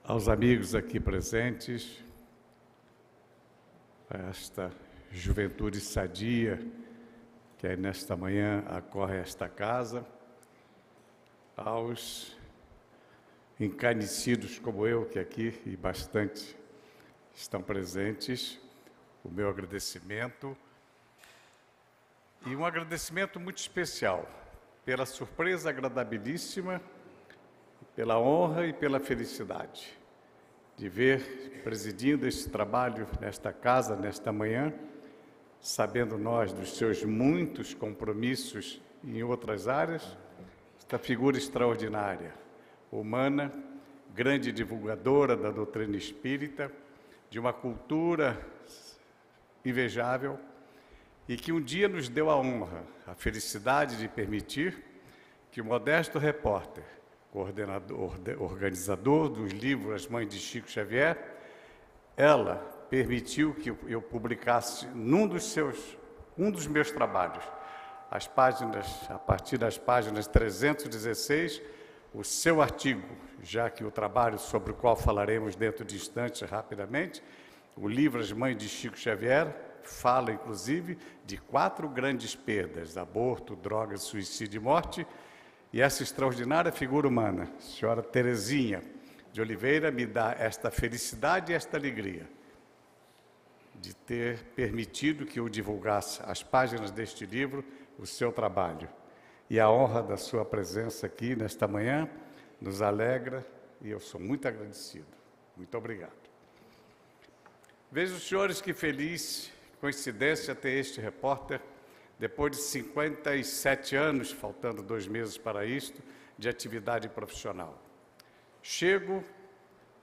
Aos amigos aqui presentes, a esta juventude sadia que nesta manhã acorre a esta casa, aos encarnecidos como eu, que aqui e bastante estão presentes, o meu agradecimento e um agradecimento muito especial pela surpresa agradabilíssima, pela honra e pela felicidade de ver presidindo este trabalho nesta casa, nesta manhã, sabendo nós dos seus muitos compromissos em outras áreas, esta figura extraordinária, humana, grande divulgadora da doutrina espírita, de uma cultura invejável e que um dia nos deu a honra, a felicidade de permitir que o modesto repórter, organizador dos livros As Mães de Chico Xavier, ela permitiu que eu publicasse um dos meus trabalhos, a partir das páginas 316, o seu artigo, já que o trabalho sobre o qual falaremos dentro de instantes rapidamente, o livro As Mães de Chico Xavier, fala inclusive de 4 grandes perdas: aborto, drogas, suicídio e morte. E essa extraordinária figura humana, a senhora Terezinha de Oliveira, me dá esta felicidade e esta alegria de ter permitido que eu divulgasse as páginas deste livro, o seu trabalho. E a honra da sua presença aqui nesta manhã nos alegra e eu sou muito agradecido. Muito obrigado. Vejo, senhores, que feliz coincidência ter este repórter, depois de 57 anos, faltando 2 meses para isto, de atividade profissional. Chego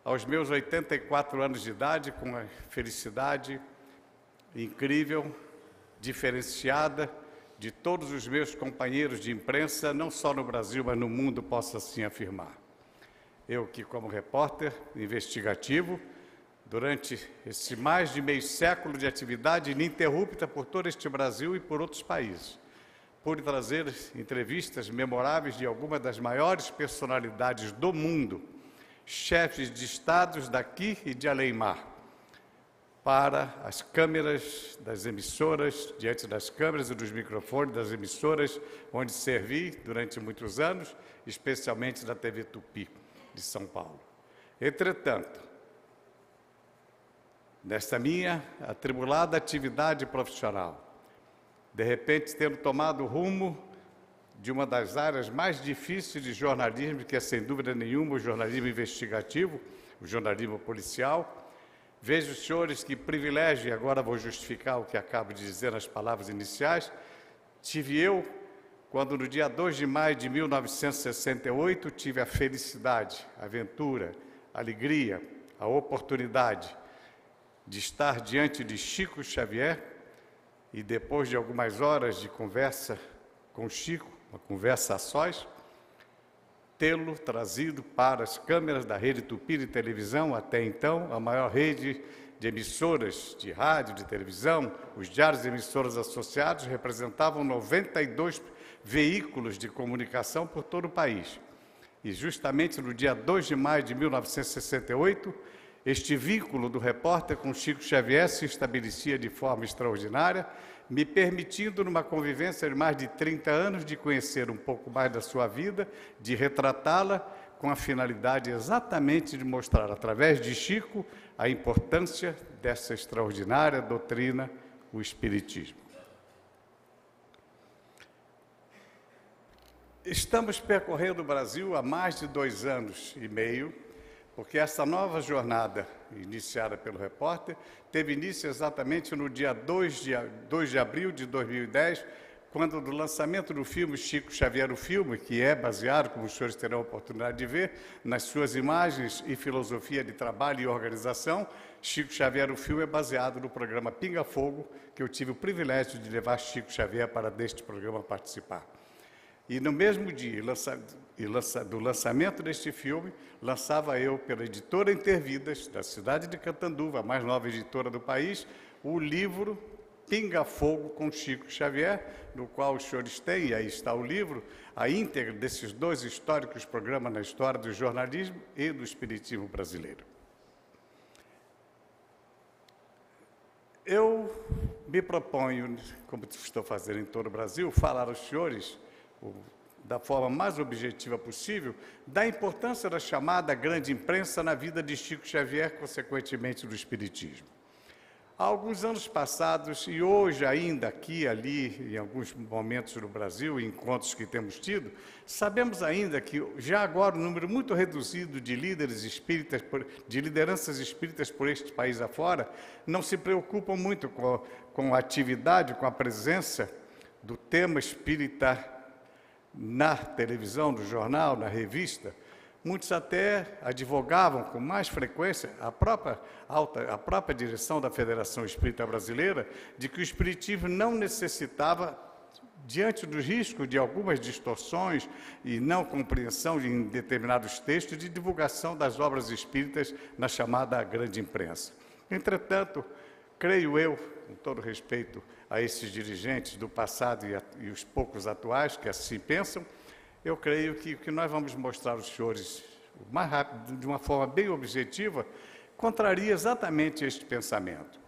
aos meus 84 anos de idade com a felicidade incrível, diferenciada, de todos os meus companheiros de imprensa, não só no Brasil, mas no mundo, posso assim afirmar. Eu que, como repórter investigativo, durante esse mais de meio século de atividade ininterrupta por todo este Brasil e por outros países, pude trazer entrevistas memoráveis de algumas das maiores personalidades do mundo, chefes de estados daqui e de além-mar, para as câmeras das emissoras, diante das câmeras e dos microfones das emissoras, onde servi durante muitos anos, especialmente da TV Tupi, de São Paulo. Entretanto, nesta minha atribulada atividade profissional, de repente tendo tomado o rumo de uma das áreas mais difíceis de jornalismo, que é sem dúvida nenhuma o jornalismo investigativo, o jornalismo policial, vejo, senhores, que privilégio, e agora vou justificar o que acabo de dizer nas palavras iniciais, tive eu, quando no dia 2 de maio de 1968, tive a felicidade, a aventura, a alegria, a oportunidade de estar diante de Chico Xavier e depois de algumas horas de conversa com Chico, uma conversa a sós, tê-lo trazido para as câmeras da Rede Tupi de televisão, até então a maior rede de emissoras de rádio, de televisão. Os diários e emissoras associados representavam 92 veículos de comunicação por todo o país. E justamente no dia 2 de maio de 1968, este vínculo do repórter com Chico Xavier se estabelecia de forma extraordinária, me permitindo, numa convivência de mais de 30 anos, de conhecer um pouco mais da sua vida, de retratá-la, com a finalidade exatamente de mostrar, através de Chico, a importância dessa extraordinária doutrina, o Espiritismo. Estamos percorrendo o Brasil há mais de 2 anos e meio, porque essa nova jornada, iniciada pelo repórter, teve início exatamente no dia 2 de abril de 2010, quando do lançamento do filme Chico Xavier, o filme, que é baseado, como os senhores terão a oportunidade de ver, nas suas imagens e filosofia de trabalho e organização, Chico Xavier, o filme, é baseado no programa Pinga Fogo, que eu tive o privilégio de levar Chico Xavier para deste programa participar. E no mesmo dia do lançamento deste filme, lançava eu, pela editora Intervidas, da cidade de Catanduva, a mais nova editora do país, o livro Pinga Fogo com Chico Xavier, no qual os senhores têm, e aí está o livro, a íntegra desses dois históricos programas na história do jornalismo e do espiritismo brasileiro. Eu me proponho, como estou fazendo em todo o Brasil, falar aos senhores, da forma mais objetiva possível, da importância da chamada grande imprensa na vida de Chico Xavier, consequentemente do espiritismo. Há alguns anos passados, e hoje ainda aqui, ali, em alguns momentos no Brasil, em encontros que temos tido, sabemos ainda que já agora um número muito reduzido de líderes espíritas, de lideranças espíritas por este país afora, não se preocupam muito com a atividade, com a presença do tema espírita na televisão, no jornal, na revista. Muitos até advogavam com mais frequência, a própria direção da Federação Espírita Brasileira, de que o espiritismo não necessitava, diante dos riscos de algumas distorções e não compreensão em determinados textos, de divulgação das obras espíritas na chamada grande imprensa. Entretanto, creio eu, com todo respeito a esses dirigentes do passado e os poucos atuais que assim pensam, eu creio que o que nós vamos mostrar aos senhores, o mais rápido, de uma forma bem objetiva, contraria exatamente este pensamento.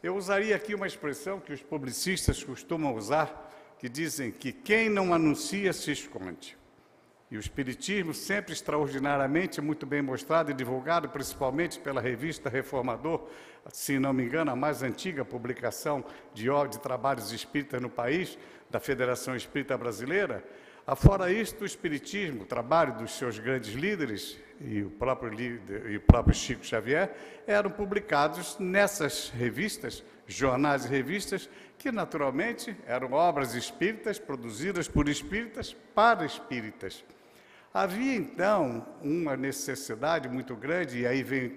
Eu usaria aqui uma expressão que os publicistas costumam usar, que dizem que quem não anuncia se esconde. E o espiritismo, sempre extraordinariamente muito bem mostrado e divulgado, principalmente pela revista Reformador, se não me engano, a mais antiga publicação de trabalhos espíritas no país, da Federação Espírita Brasileira. Afora isto, o espiritismo, o trabalho dos seus grandes líderes e o próprio Chico Xavier eram publicados nessas revistas, jornais e revistas, que naturalmente eram obras espíritas, produzidas por espíritas para espíritas. Havia, então, uma necessidade muito grande, e aí vem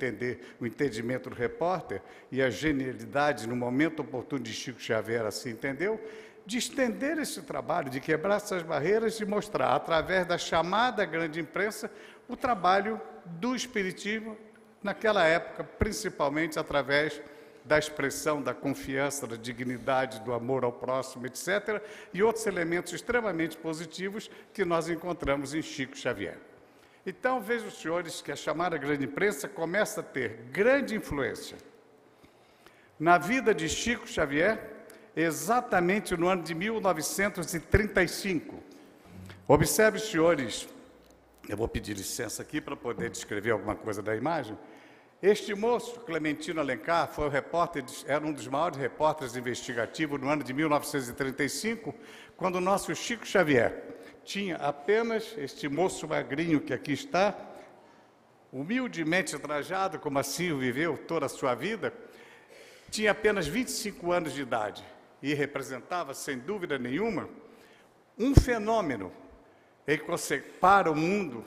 o entendimento do repórter e a genialidade, no momento oportuno de Chico Xavier assim entendeu, de estender esse trabalho, de quebrar essas barreiras e mostrar, através da chamada grande imprensa, o trabalho do espiritismo naquela época, principalmente através da expressão da confiança, da dignidade, do amor ao próximo, etc., e outros elementos extremamente positivos que nós encontramos em Chico Xavier. Então, vejam, senhores, que a chamada grande imprensa começa a ter grande influência na vida de Chico Xavier, exatamente no ano de 1935. Observe, senhores, eu vou pedir licença aqui para poder descrever alguma coisa da imagem. Este moço, Clementino Alencar, foi o repórter, era um dos maiores repórteres investigativos no ano de 1935, quando o nosso Chico Xavier tinha apenas este moço magrinho que aqui está, humildemente trajado, como assim viveu toda a sua vida, tinha apenas 25 anos de idade e representava, sem dúvida nenhuma, um fenômeno para o mundo,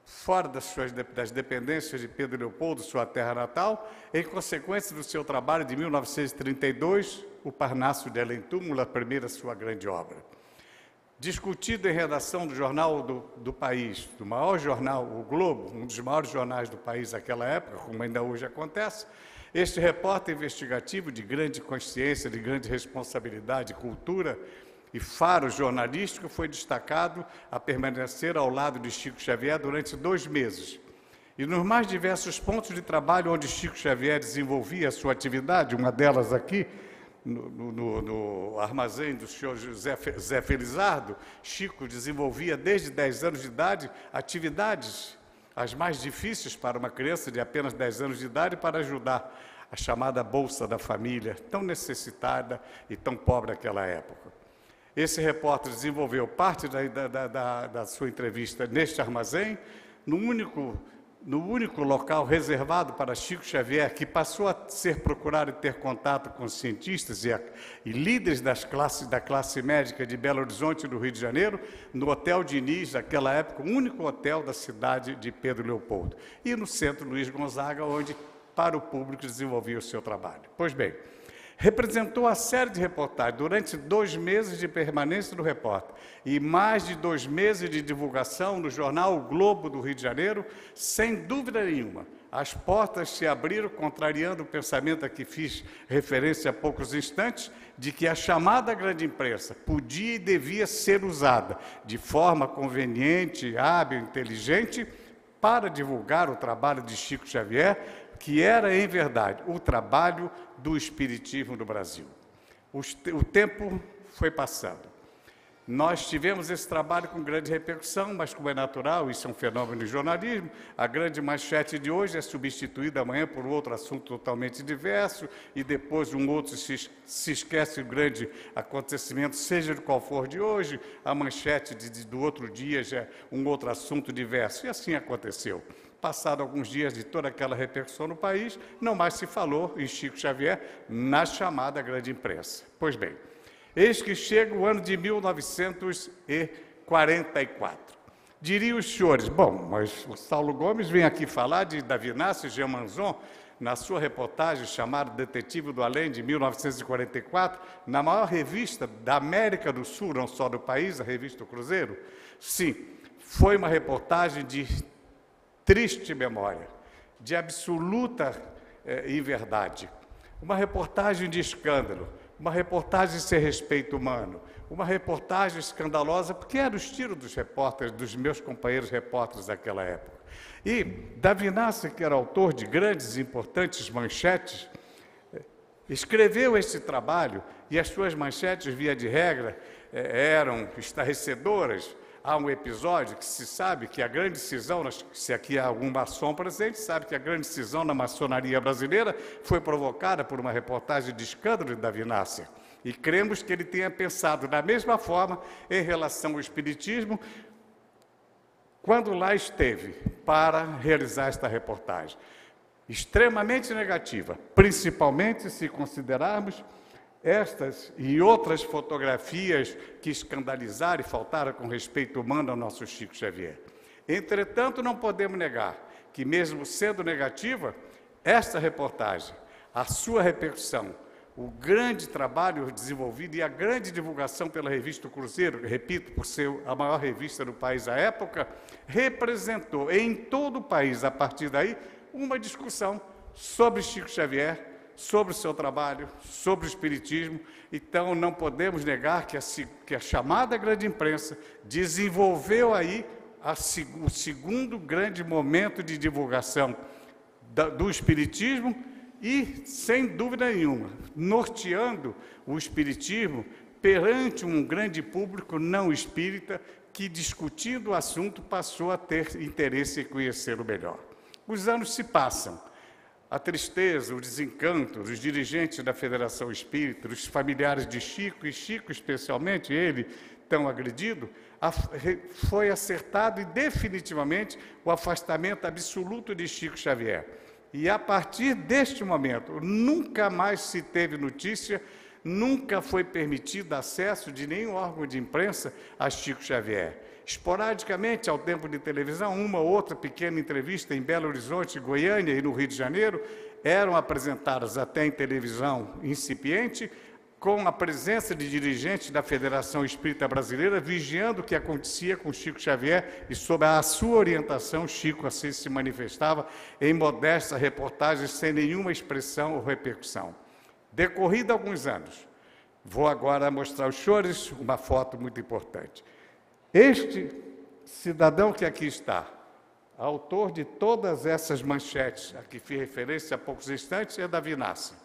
fora das dependências de Pedro Leopoldo, sua terra natal, em consequência do seu trabalho de 1932, O Parnaso de Além Túmulo, a primeira sua grande obra. Discutido em redação do jornal do país, do maior jornal, o Globo, um dos maiores jornais do país naquela época, como ainda hoje acontece, este repórter investigativo de grande consciência, de grande responsabilidade, cultura e faro jornalístico foi destacado a permanecer ao lado de Chico Xavier durante 2 meses. E nos mais diversos pontos de trabalho onde Chico Xavier desenvolvia a sua atividade, uma delas aqui, no armazém do senhor Zé Felizardo, Chico desenvolvia desde 10 anos de idade atividades as mais difíceis para uma criança de apenas 10 anos de idade para ajudar a chamada Bolsa da Família, tão necessitada e tão pobre naquela época. Esse repórter desenvolveu parte da sua entrevista neste armazém, no único local reservado para Chico Xavier, que passou a ser procurado e ter contato com cientistas e líderes da classe médica de Belo Horizonte, do Rio de Janeiro, no Hotel Diniz, naquela época, o único hotel da cidade de Pedro Leopoldo, e no Centro Luiz Gonzaga, onde, para o público, desenvolvia o seu trabalho. Pois bem, representou a série de reportagens durante 2 meses de permanência do repórter e mais de 2 meses de divulgação no jornal O Globo do Rio de Janeiro, sem dúvida nenhuma, as portas se abriram, contrariando o pensamento a que fiz referência há poucos instantes, de que a chamada grande imprensa podia e devia ser usada de forma conveniente, hábil, inteligente, para divulgar o trabalho de Chico Xavier, que era, em verdade, o trabalho do Espiritismo no Brasil. O tempo foi passando. Nós tivemos esse trabalho com grande repercussão, mas como é natural, isso é um fenômeno do jornalismo, a grande manchete de hoje é substituída amanhã por outro assunto totalmente diverso, e depois um outro se esquece do grande acontecimento, seja de qual for de hoje, a manchete do outro dia já é um outro assunto diverso, e assim aconteceu. Passado alguns dias de toda aquela repercussão no país, não mais se falou em Chico Xavier na chamada grande imprensa. Pois bem, eis que chega o ano de 1944. Diriam os senhores, bom, mas o Saulo Gomes vem aqui falar de Davi Inácio Gemanzon, na sua reportagem chamada Detetive do Além, de 1944, na maior revista da América do Sul, não só do país, a revista O Cruzeiro. Sim, foi uma reportagem de triste memória, de absoluta inverdade. Uma reportagem de escândalo, uma reportagem sem respeito humano, uma reportagem escandalosa, porque era o estilo dos repórteres, dos meus companheiros repórteres daquela época. E Davi Inácio, que era autor de grandes e importantes manchetes, escreveu esse trabalho, e as suas manchetes, via de regra, eram estarrecedoras. Há um episódio que se sabe que a grande cisão, se aqui há algum maçom presente, sabe que a grande cisão na maçonaria brasileira foi provocada por uma reportagem de escândalo de Davi Inácio. E cremos que ele tenha pensado da mesma forma em relação ao Espiritismo, quando lá esteve para realizar esta reportagem. Extremamente negativa, principalmente se considerarmos estas e outras fotografias que escandalizaram e faltaram com respeito humano ao nosso Chico Xavier. Entretanto, não podemos negar que, mesmo sendo negativa, esta reportagem, a sua repercussão, o grande trabalho desenvolvido e a grande divulgação pela revista O Cruzeiro, repito, por ser a maior revista do país à época, representou em todo o país, a partir daí, uma discussão sobre Chico Xavier, sobre o seu trabalho, sobre o Espiritismo. Então, não podemos negar que a chamada grande imprensa desenvolveu aí o segundo grande momento de divulgação do Espiritismo e, sem dúvida nenhuma, norteando o Espiritismo perante um grande público não espírita que, discutindo o assunto, passou a ter interesse em conhecê-lo melhor. Os anos se passam. A tristeza, o desencanto dos dirigentes da Federação Espírita, dos familiares de Chico, e Chico especialmente, ele tão agredido, foi acertado e definitivamente o afastamento absoluto de Chico Xavier. E a partir deste momento, nunca mais se teve notícia, nunca foi permitido acesso de nenhum órgão de imprensa a Chico Xavier. Esporadicamente, ao tempo de televisão, uma ou outra pequena entrevista em Belo Horizonte, Goiânia e no Rio de Janeiro eram apresentadas até em televisão incipiente, com a presença de dirigentes da Federação Espírita Brasileira, vigiando o que acontecia com Chico Xavier, e sob a sua orientação, Chico assim se manifestava em modesta reportagem, sem nenhuma expressão ou repercussão. Decorrido alguns anos, vou agora mostrar aos senhores uma foto muito importante. Este cidadão que aqui está, autor de todas essas manchetes a que fiz referência há poucos instantes, é Davi Inácio.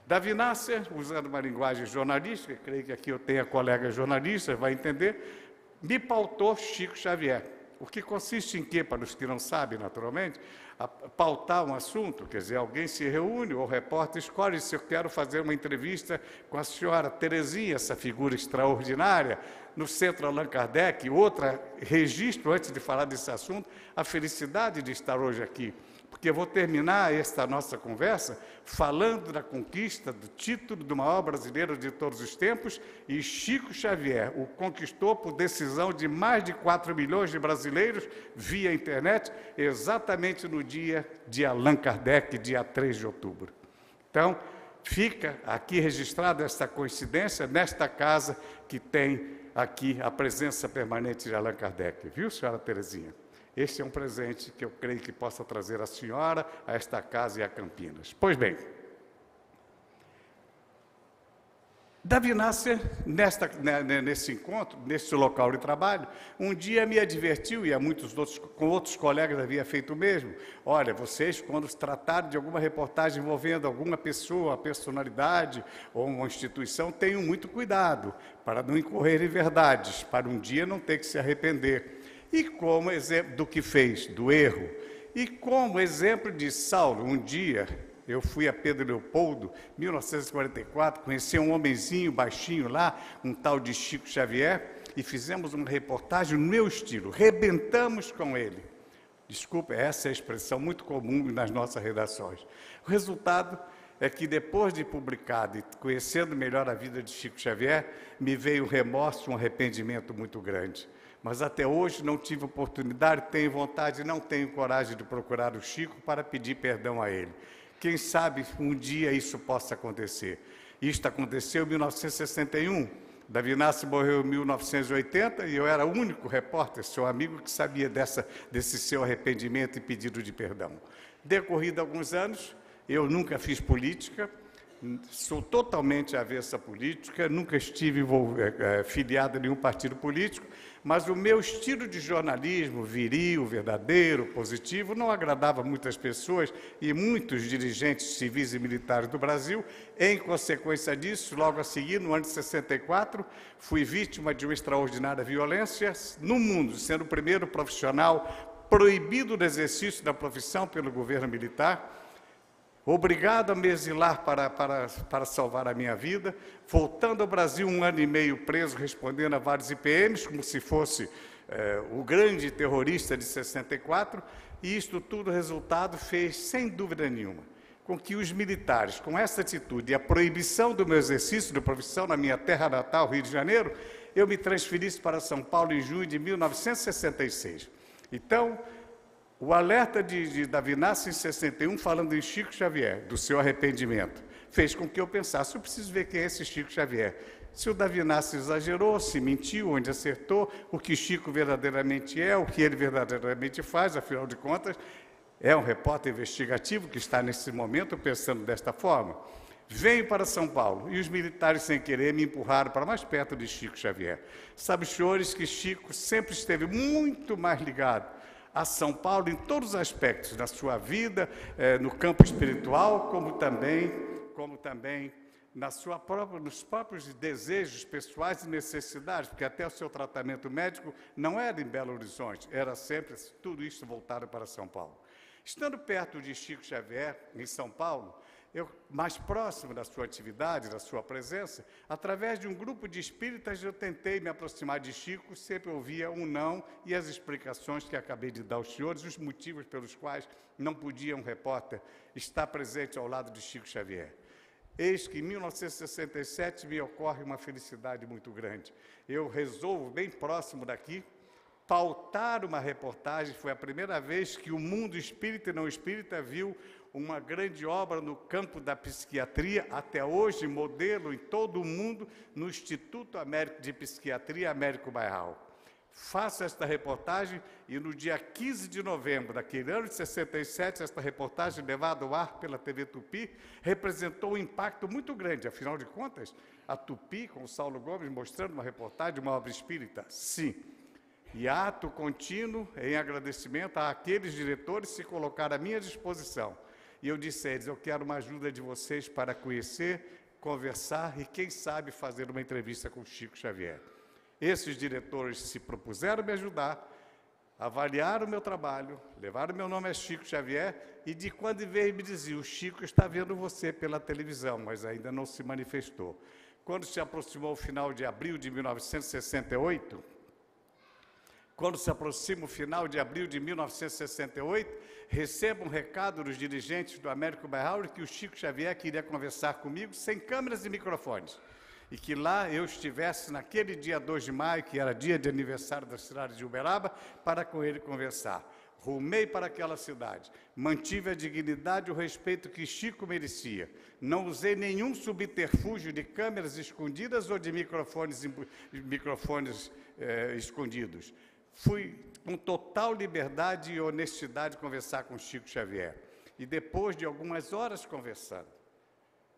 Davi Inácio, usando uma linguagem jornalística, creio que aqui eu tenho colega jornalista, vai entender, me pautou Chico Xavier. O que consiste em quê, para os que não sabem, naturalmente, pautar um assunto, quer dizer, alguém se reúne, ou o repórter escolhe se eu quero fazer uma entrevista com a senhora Terezinha, essa figura extraordinária, no Centro Allan Kardec. Outra registro, antes de falar desse assunto, a felicidade de estar hoje aqui, porque eu vou terminar esta nossa conversa falando da conquista do título do maior brasileiro de todos os tempos, e Chico Xavier o conquistou por decisão de mais de 4 milhões de brasileiros via internet, exatamente no dia de Allan Kardec, dia 3 de outubro. Então, fica aqui registrada esta coincidência nesta casa que tem aqui a presença permanente de Allan Kardec. Viu, senhora Terezinha? Este é um presente que eu creio que possa trazer a senhora, a esta casa e a Campinas. Pois bem, Davi Nasser, nesse encontro, nesse local de trabalho, um dia me advertiu, e a muitos outros, com outros colegas havia feito o mesmo: olha, vocês, quando se tratarem de alguma reportagem envolvendo alguma pessoa, personalidade ou uma instituição, tenham muito cuidado para não incorrer em verdades, para um dia não ter que se arrepender. E como exemplo do que fez, do erro, e como exemplo de Saulo, um dia eu fui a Pedro Leopoldo, 1944, conheci um homenzinho baixinho lá, um tal de Chico Xavier, e fizemos uma reportagem no meu estilo, rebentamos com ele. Desculpa, essa é a expressão muito comum nas nossas redações. O resultado é que depois de publicado e conhecendo melhor a vida de Chico Xavier, me veio um remorso, um arrependimento muito grande. Mas até hoje não tive oportunidade, tenho vontade, não tenho coragem de procurar o Chico para pedir perdão a ele. Quem sabe um dia isso possa acontecer. Isto aconteceu em 1961. Davi Nasser morreu em 1980 e eu era o único repórter, seu amigo, que sabia desse seu arrependimento e pedido de perdão. Decorrido alguns anos, eu nunca fiz política, sou totalmente avesso à política, nunca estive filiado a nenhum partido político, mas o meu estilo de jornalismo, viril, verdadeiro, positivo, não agradava muitas pessoas e muitos dirigentes civis e militares do Brasil. Em consequência disso, logo a seguir, no ano de 64, fui vítima de uma extraordinária violência no mundo, sendo o primeiro profissional proibido do exercício da profissão pelo governo militar, obrigado a me exilar para salvar a minha vida, voltando ao Brasil 1 ano e meio preso, respondendo a vários IPMs, como se fosse o grande terrorista de 64, e isto tudo, resultado, fez, sem dúvida nenhuma, com que os militares, com essa atitude e a proibição do meu exercício de profissão na minha terra natal, Rio de Janeiro, eu me transferisse para São Paulo em junho de 1966. Então, o alerta de Davi Nasser em 61, falando em Chico Xavier, do seu arrependimento, fez com que eu pensasse: eu preciso ver quem é esse Chico Xavier. Se o Davi Nasser exagerou, se mentiu, onde acertou, o que Chico verdadeiramente é, o que ele verdadeiramente faz, afinal de contas, é um repórter investigativo que está nesse momento pensando desta forma. Venho para São Paulo e os militares, sem querer, me empurraram para mais perto de Chico Xavier. Sabe, senhores, que Chico sempre esteve muito mais ligado a São Paulo em todos os aspectos da sua vida, no campo espiritual, como também nos próprios desejos pessoais e necessidades, porque até o seu tratamento médico não era em Belo Horizonte, era sempre tudo isso voltado para São Paulo. Estando perto de Chico Xavier, em São Paulo, mais próximo da sua atividade, da sua presença, através de um grupo de espíritas, eu tentei me aproximar de Chico, sempre ouvia um não e as explicações que acabei de dar aos senhores, os motivos pelos quais não podia um repórter estar presente ao lado de Chico Xavier. Eis que em 1967 me ocorre uma felicidade muito grande. Eu resolvo, bem próximo daqui, pautar uma reportagem. Foi a primeira vez que o mundo espírita e não espírita viu uma grande obra no campo da psiquiatria, até hoje modelo em todo o mundo, no Instituto Américo de Psiquiatria Américo Bairral. Faço esta reportagem e no dia 15 de novembro daquele ano de 67, esta reportagem levada ao ar pela TV Tupi representou um impacto muito grande. Afinal de contas, a Tupi, com o Saulo Gomes, mostrando uma reportagem de uma obra espírita, sim. E ato contínuo em agradecimento àqueles diretores que se colocaram à minha disposição. E eu disse a eles: eu quero uma ajuda de vocês para conhecer, conversar e, quem sabe, fazer uma entrevista com Chico Xavier. Esses diretores se propuseram me ajudar, avaliaram o meu trabalho, levaram meu nome a Chico Xavier e, de quando em vez, me diziam: o Chico está vendo você pela televisão, mas ainda não se manifestou. Quando se aproximou o final de abril de 1968, recebo um recado dos dirigentes do Américo Bairral que o Chico Xavier queria conversar comigo sem câmeras e microfones. E que lá eu estivesse naquele dia 2 de maio, que era dia de aniversário da cidade de Uberaba, para com ele conversar. Rumei para aquela cidade, mantive a dignidade e o respeito que Chico merecia. Não usei nenhum subterfúgio de câmeras escondidas ou de microfones escondidos. fui com total liberdade e honestidade conversar com Chico Xavier. E depois de algumas horas conversando,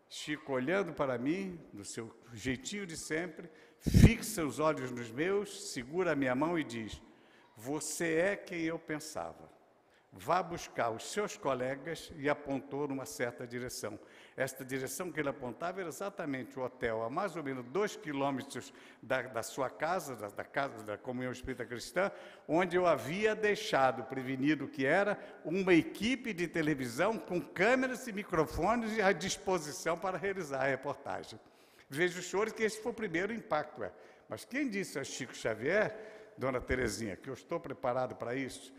Chico olhando para mim, no seu jeitinho de sempre, fixa os olhos nos meus, segura a minha mão e diz: você é quem eu pensava. Vá buscar os seus colegas, e apontou numa certa direção. Esta direção que ele apontava era exatamente o hotel, a mais ou menos 2 quilômetros da sua casa, da casa da Comunhão Espírita Cristã, onde eu havia deixado, prevenido que era, uma equipe de televisão com câmeras e microfones à disposição para realizar a reportagem. Vejo os senhores que esse foi o primeiro impacto. Mas quem disse a Chico Xavier, dona Terezinha, que eu estou preparado para isso?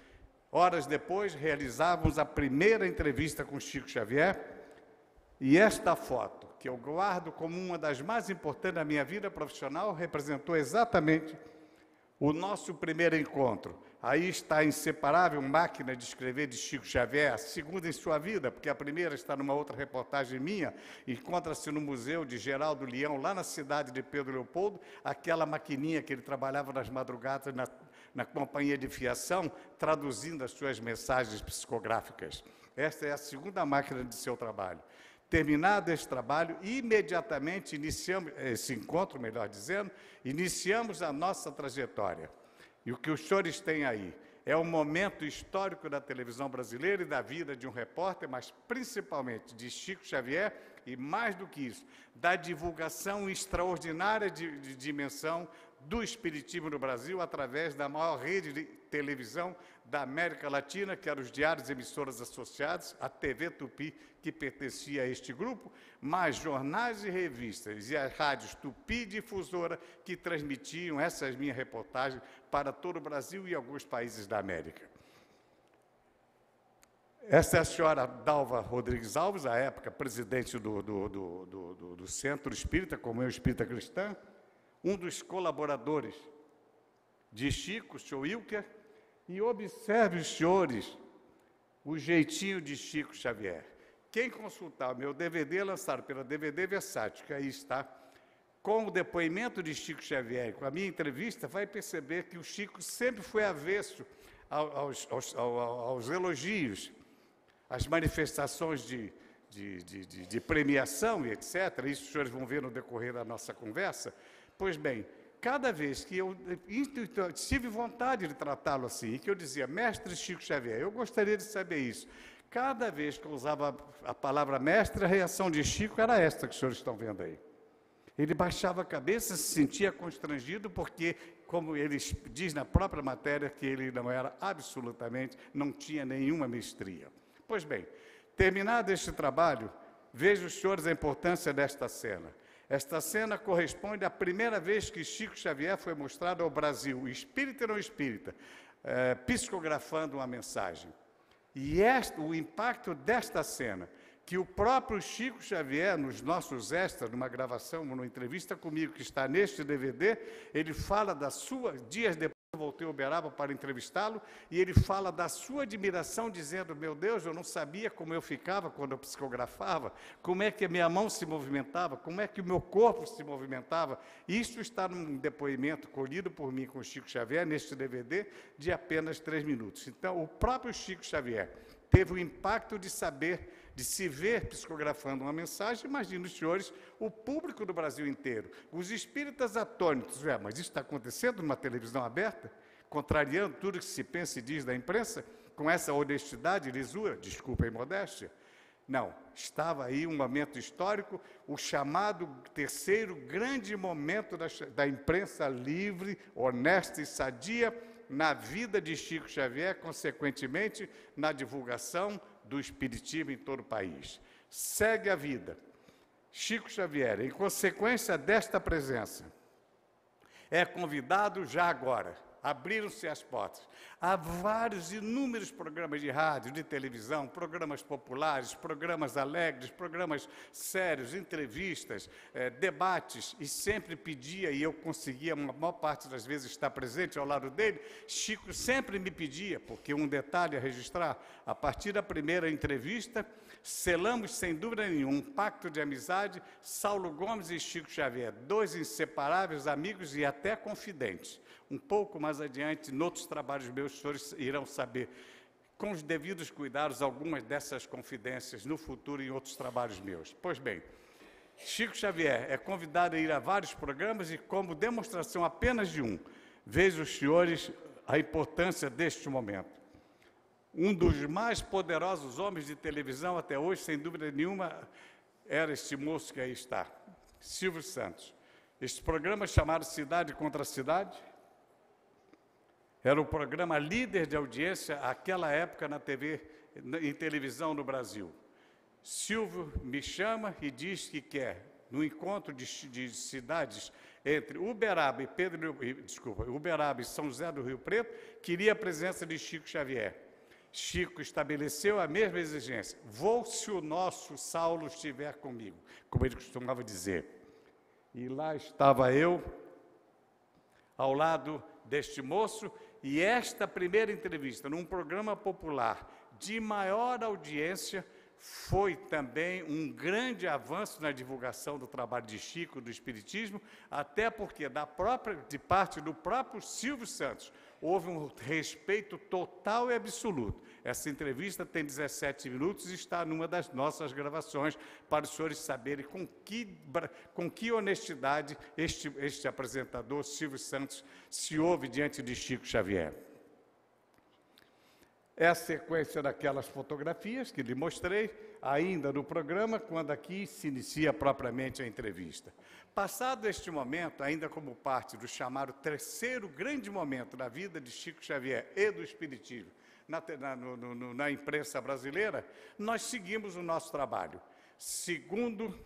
Horas depois, realizávamos a primeira entrevista com Chico Xavier, e esta foto, que eu guardo como uma das mais importantes da minha vida profissional, representou exatamente o nosso primeiro encontro. Aí está a inseparável máquina de escrever de Chico Xavier, a segunda em sua vida, porque a primeira está numa outra reportagem minha, encontra-se no Museu de Geraldo Leão, lá na cidade de Pedro Leopoldo, aquela maquininha que ele trabalhava nas madrugadas na companhia de fiação, traduzindo as suas mensagens psicográficas. Esta é a segunda máquina de seu trabalho. Terminado esse trabalho, imediatamente iniciamos, esse encontro, melhor dizendo, iniciamos a nossa trajetória. E o que os senhores têm aí é um momento histórico da televisão brasileira e da vida de um repórter, mas principalmente de Chico Xavier, e mais do que isso, da divulgação extraordinária de dimensão do Espiritismo no Brasil, através da maior rede de televisão da América Latina, que eram os diários e emissoras associados, a TV Tupi, que pertencia a este grupo, mais jornais e revistas, e as rádios Tupi e Difusora, que transmitiam essas minhas reportagens para todo o Brasil e alguns países da América. Essa é a senhora Dalva Rodrigues Alves, à época presidente do Centro Espírita, Comunhão Espírita Cristã, um dos colaboradores de Chico, o senhor Wilker, e observe, os senhores, o jeitinho de Chico Xavier. Quem consultar o meu DVD, lançado pela DVD Versátil, que aí está, com o depoimento de Chico Xavier, com a minha entrevista, vai perceber que o Chico sempre foi avesso aos elogios, às manifestações de premiação e etc. Isso os senhores vão ver no decorrer da nossa conversa. Pois bem, cada vez que eu tive vontade de tratá-lo assim, e que eu dizia, mestre Chico Xavier, eu gostaria de saber isso. Cada vez que eu usava a palavra mestre, a reação de Chico era esta que os senhores estão vendo aí. Ele baixava a cabeça, se sentia constrangido, porque, como ele diz na própria matéria, que ele não era absolutamente, não tinha nenhuma mestria. Pois bem, terminado este trabalho, vejo os senhores a importância desta cena. Esta cena corresponde à primeira vez que Chico Xavier foi mostrado ao Brasil, espírita e não espírita, psicografando uma mensagem. E o impacto desta cena, que o próprio Chico Xavier, nos nossos extras, numa gravação, numa entrevista comigo, que está neste DVD, ele fala da sua, dias depois eu voltei a Uberaba para entrevistá-lo, e ele fala da sua admiração, dizendo, meu Deus, eu não sabia como eu ficava quando eu psicografava, como é que a minha mão se movimentava, como é que o meu corpo se movimentava. Isso está num depoimento colhido por mim com o Chico Xavier, neste DVD, de apenas 3 minutos. Então, o próprio Chico Xavier teve o impacto de saber, de se ver psicografando uma mensagem. Imagina os senhores, o público do Brasil inteiro, os espíritas atônitos, mas isso está acontecendo numa televisão aberta, contrariando tudo que se pensa e diz da imprensa, com essa honestidade e lisura, desculpa a imodéstia. Não, estava aí um momento histórico, o chamado terceiro grande momento da imprensa livre, honesta e sadia, na vida de Chico Xavier, consequentemente, na divulgação do Espiritismo em todo o país. Segue a vida. Chico Xavier, em consequência desta presença, é convidado já agora. Abriram-se as portas. Há vários, inúmeros programas de rádio, de televisão, programas populares, programas alegres, programas sérios, entrevistas, debates, e sempre pedia, e eu conseguia, uma maior parte das vezes, estar presente ao lado dele. Chico sempre me pedia, porque um detalhe a registrar, a partir da primeira entrevista, selamos, sem dúvida nenhuma, um pacto de amizade, Saulo Gomes e Chico Xavier, 2 inseparáveis amigos e até confidentes. Um pouco mais adiante, em outros trabalhos meus, os senhores irão saber, com os devidos cuidados, algumas dessas confidências no futuro em outros trabalhos meus. Pois bem, Chico Xavier é convidado a ir a vários programas e, como demonstração apenas de um, vejo os senhores a importância deste momento. Um dos mais poderosos homens de televisão até hoje, sem dúvida nenhuma, era este moço que aí está, Silvio Santos. Este programa chamado Cidade contra Cidade era o programa líder de audiência àquela época na TV, em televisão no Brasil. Silvio me chama e diz que quer, no encontro de cidades entre Uberaba e São José do Rio Preto, queria a presença de Chico Xavier. Chico estabeleceu a mesma exigência: vou se o nosso Saulo estiver comigo, como ele costumava dizer. E lá estava eu, ao lado deste moço, e esta primeira entrevista, num programa popular de maior audiência, foi também um grande avanço na divulgação do trabalho de Chico, do Espiritismo, até porque, de parte do próprio Silvio Santos, houve um respeito total e absoluto. Essa entrevista tem 17 minutos e está numa das nossas gravações, para os senhores saberem com que honestidade este apresentador, Silvio Santos, se ouve diante de Chico Xavier. É a sequência daquelas fotografias que lhe mostrei, ainda no programa, quando aqui se inicia propriamente a entrevista. Passado este momento, ainda como parte do chamado terceiro grande momento da vida de Chico Xavier e do Espiritismo na imprensa brasileira, nós seguimos o nosso trabalho. Segundo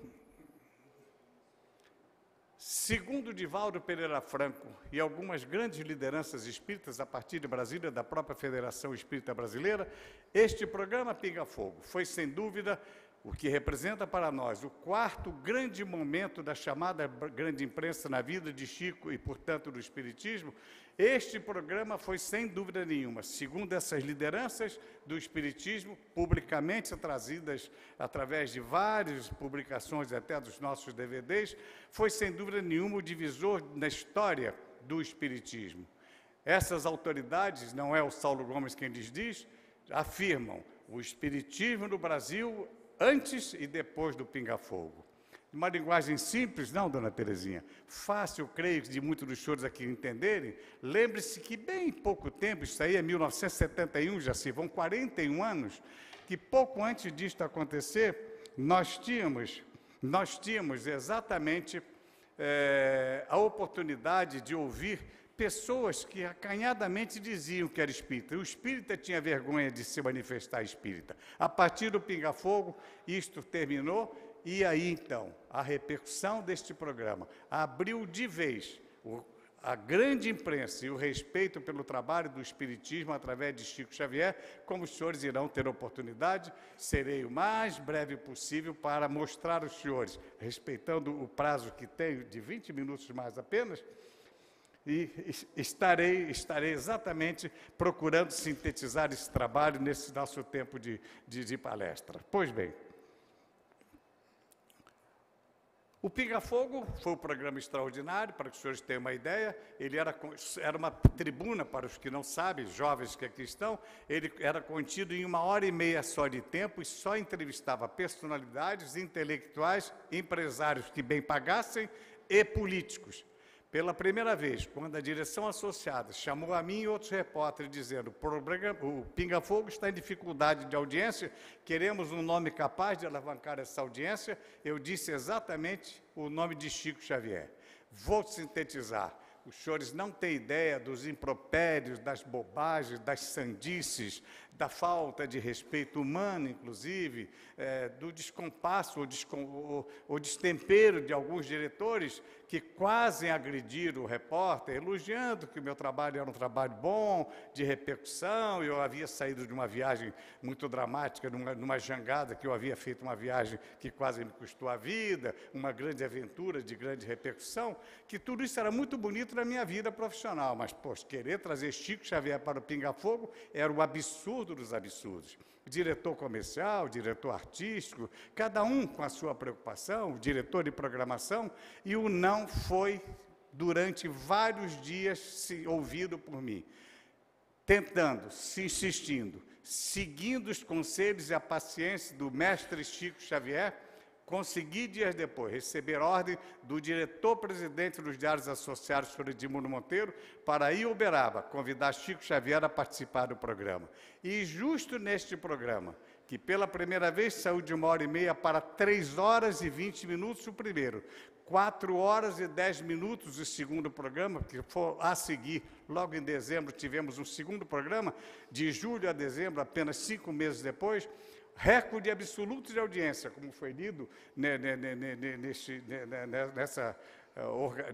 Divaldo Pereira Franco e algumas grandes lideranças espíritas a partir de Brasília, da própria Federação Espírita Brasileira, este programa Pinga Fogo foi, sem dúvida, o que representa para nós o quarto grande momento da chamada grande imprensa na vida de Chico e, portanto, do Espiritismo. Este programa foi, sem dúvida nenhuma, segundo essas lideranças do Espiritismo, publicamente trazidas através de várias publicações, até dos nossos DVDs, foi, sem dúvida nenhuma, o divisor na história do Espiritismo. Essas autoridades, não é o Saulo Gomes quem lhes diz, afirmam o Espiritismo no Brasil antes e depois do Pinga Fogo. Uma linguagem simples, não, dona Terezinha? Fácil, creio, de muitos dos senhores aqui entenderem. Lembre-se que bem pouco tempo, isso aí é 1971, já se vão 41 anos, que pouco antes disto acontecer, nós tínhamos exatamente a oportunidade de ouvir pessoas que acanhadamente diziam que era espírita. O espírita tinha vergonha de se manifestar espírita. A partir do Pinga Fogo, isto terminou, e aí, então, a repercussão deste programa abriu de vez a grande imprensa e o respeito pelo trabalho do Espiritismo através de Chico Xavier, como os senhores irão ter oportunidade, serei o mais breve possível para mostrar aos senhores, respeitando o prazo que tenho, de 20 minutos mais apenas, e estarei exatamente procurando sintetizar esse trabalho nesse nosso tempo de palestra. Pois bem, o Pinga Fogo foi um programa extraordinário, para que os senhores tenham uma ideia. Ele era uma tribuna, para os que não sabem, jovens que aqui estão, ele era contido em 1h30 só de tempo e só entrevistava personalidades intelectuais, empresários que bem pagassem e políticos. Pela primeira vez, quando a direção associada chamou a mim e outros repórteres dizendo o Pinga Fogo está em dificuldade de audiência, queremos um nome capaz de alavancar essa audiência, eu disse exatamente o nome de Chico Xavier. Vou sintetizar. Os senhores não têm ideia dos impropérios, das bobagens, das sandices, da falta de respeito humano, inclusive, do descompasso ou destempero de alguns diretores que quase agrediram o repórter, elogiando que o meu trabalho era um trabalho bom, de repercussão, e eu havia saído de uma viagem muito dramática, numa jangada, que eu havia feito uma viagem que quase me custou a vida, uma grande aventura de grande repercussão, que tudo isso era muito bonito na minha vida profissional, mas, poxa, querer trazer Chico Xavier para o Pinga Fogo era o absurdo dos absurdos. Diretor comercial, diretor artístico, cada um com a sua preocupação, o diretor de programação, e o não foi durante vários dias, ouvido por mim, tentando, se insistindo, seguindo os conselhos e a paciência do mestre Chico Xavier, consegui, dias depois, receber ordem do diretor-presidente dos Diários Associados, Sr. Edmundo Monteiro, para ir a Uberaba, convidar Chico Xavier a participar do programa. E justo neste programa, que pela primeira vez saiu de 1h30 para 3 horas e 20 minutos o primeiro, 4 horas e 10 minutos o segundo programa, que foi a seguir, logo em dezembro, tivemos um segundo programa, de julho a dezembro, apenas 5 meses depois, recorde absoluto de audiência, como foi lido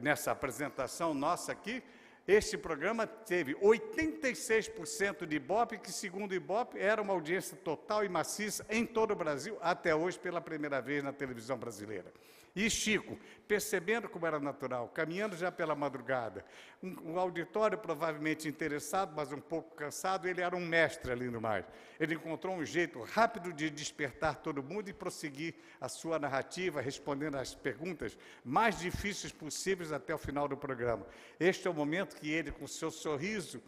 nessa apresentação nossa aqui. Este programa teve 86% de Ibope, que, segundo o Ibope, era uma audiência total e maciça em todo o Brasil, até hoje, pela primeira vez na televisão brasileira. E Chico, percebendo como era natural, caminhando já pela madrugada, um auditório provavelmente interessado, mas um pouco cansado, ele era um mestre ali no mais. Ele encontrou um jeito rápido de despertar todo mundo e prosseguir a sua narrativa, respondendo às perguntas mais difíceis possíveis até o final do programa. Este é o momento que ele, com seu sorriso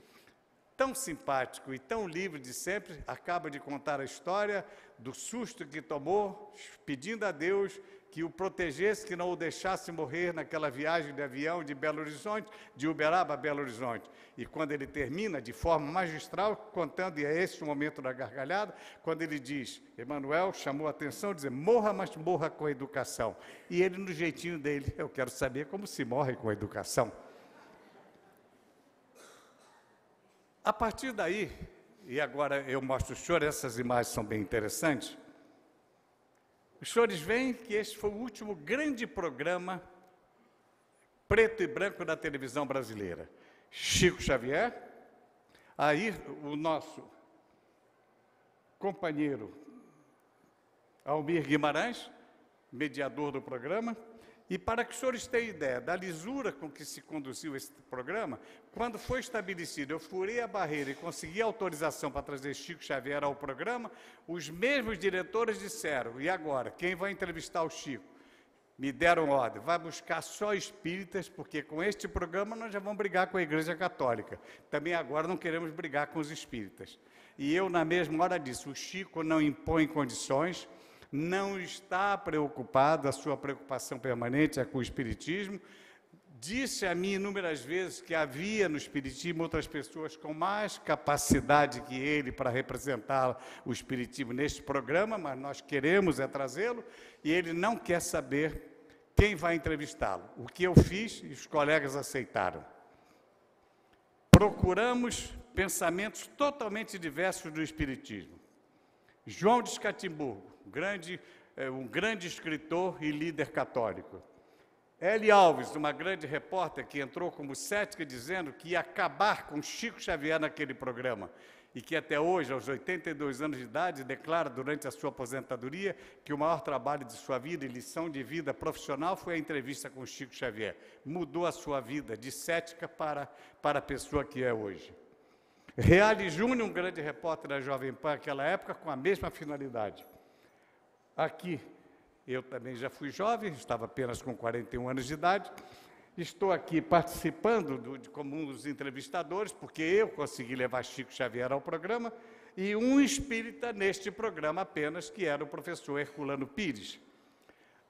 tão simpático e tão livre de sempre, acaba de contar a história do susto que tomou, pedindo a Deus que o protegesse, que não o deixasse morrer naquela viagem de avião de Belo Horizonte, de Uberaba a Belo Horizonte. E quando ele termina, de forma magistral, contando, e é esse o momento da gargalhada, quando ele diz, Emanuel chamou a atenção, dizer, morra, mas morra com a educação. E ele, no jeitinho dele, eu quero saber como se morre com a educação. A partir daí, e agora eu mostro ao senhor, essas imagens são bem interessantes, os senhores veem que este foi o último grande programa preto e branco da televisão brasileira. Chico Xavier, aí o nosso companheiro Almir Guimarães, mediador do programa. E para que os senhores tenham ideia da lisura com que se conduziu esse programa, quando foi estabelecido, eu furei a barreira e consegui autorização para trazer Chico Xavier ao programa, os mesmos diretores disseram, e agora, quem vai entrevistar o Chico? Me deram ordem, vai buscar só espíritas, porque com este programa nós já vamos brigar com a Igreja Católica. Também agora não queremos brigar com os espíritas. E eu, na mesma hora, disse, o Chico não impõe condições, não está preocupado, a sua preocupação permanente é com o Espiritismo. Disse a mim inúmeras vezes que havia no Espiritismo outras pessoas com mais capacidade que ele para representar o Espiritismo neste programa, mas nós queremos é trazê-lo, e ele não quer saber quem vai entrevistá-lo. O que eu fiz e os colegas aceitaram. Procuramos pensamentos totalmente diversos do Espiritismo. João de Escatimburgo, um grande escritor e líder católico. Eli Alves, uma grande repórter que entrou como cética, dizendo que ia acabar com Chico Xavier naquele programa e que até hoje, aos 82 anos de idade, declara durante a sua aposentadoria que o maior trabalho de sua vida e lição de vida profissional foi a entrevista com Chico Xavier. Mudou a sua vida de cética para a pessoa que é hoje. Reale Júnior, um grande repórter da Jovem Pan naquela época, com a mesma finalidade. Aqui, eu também já fui jovem, estava apenas com 41 anos de idade, estou aqui participando como um dos entrevistadores, porque eu consegui levar Chico Xavier ao programa, e um espírita neste programa apenas, que era o professor Herculano Pires.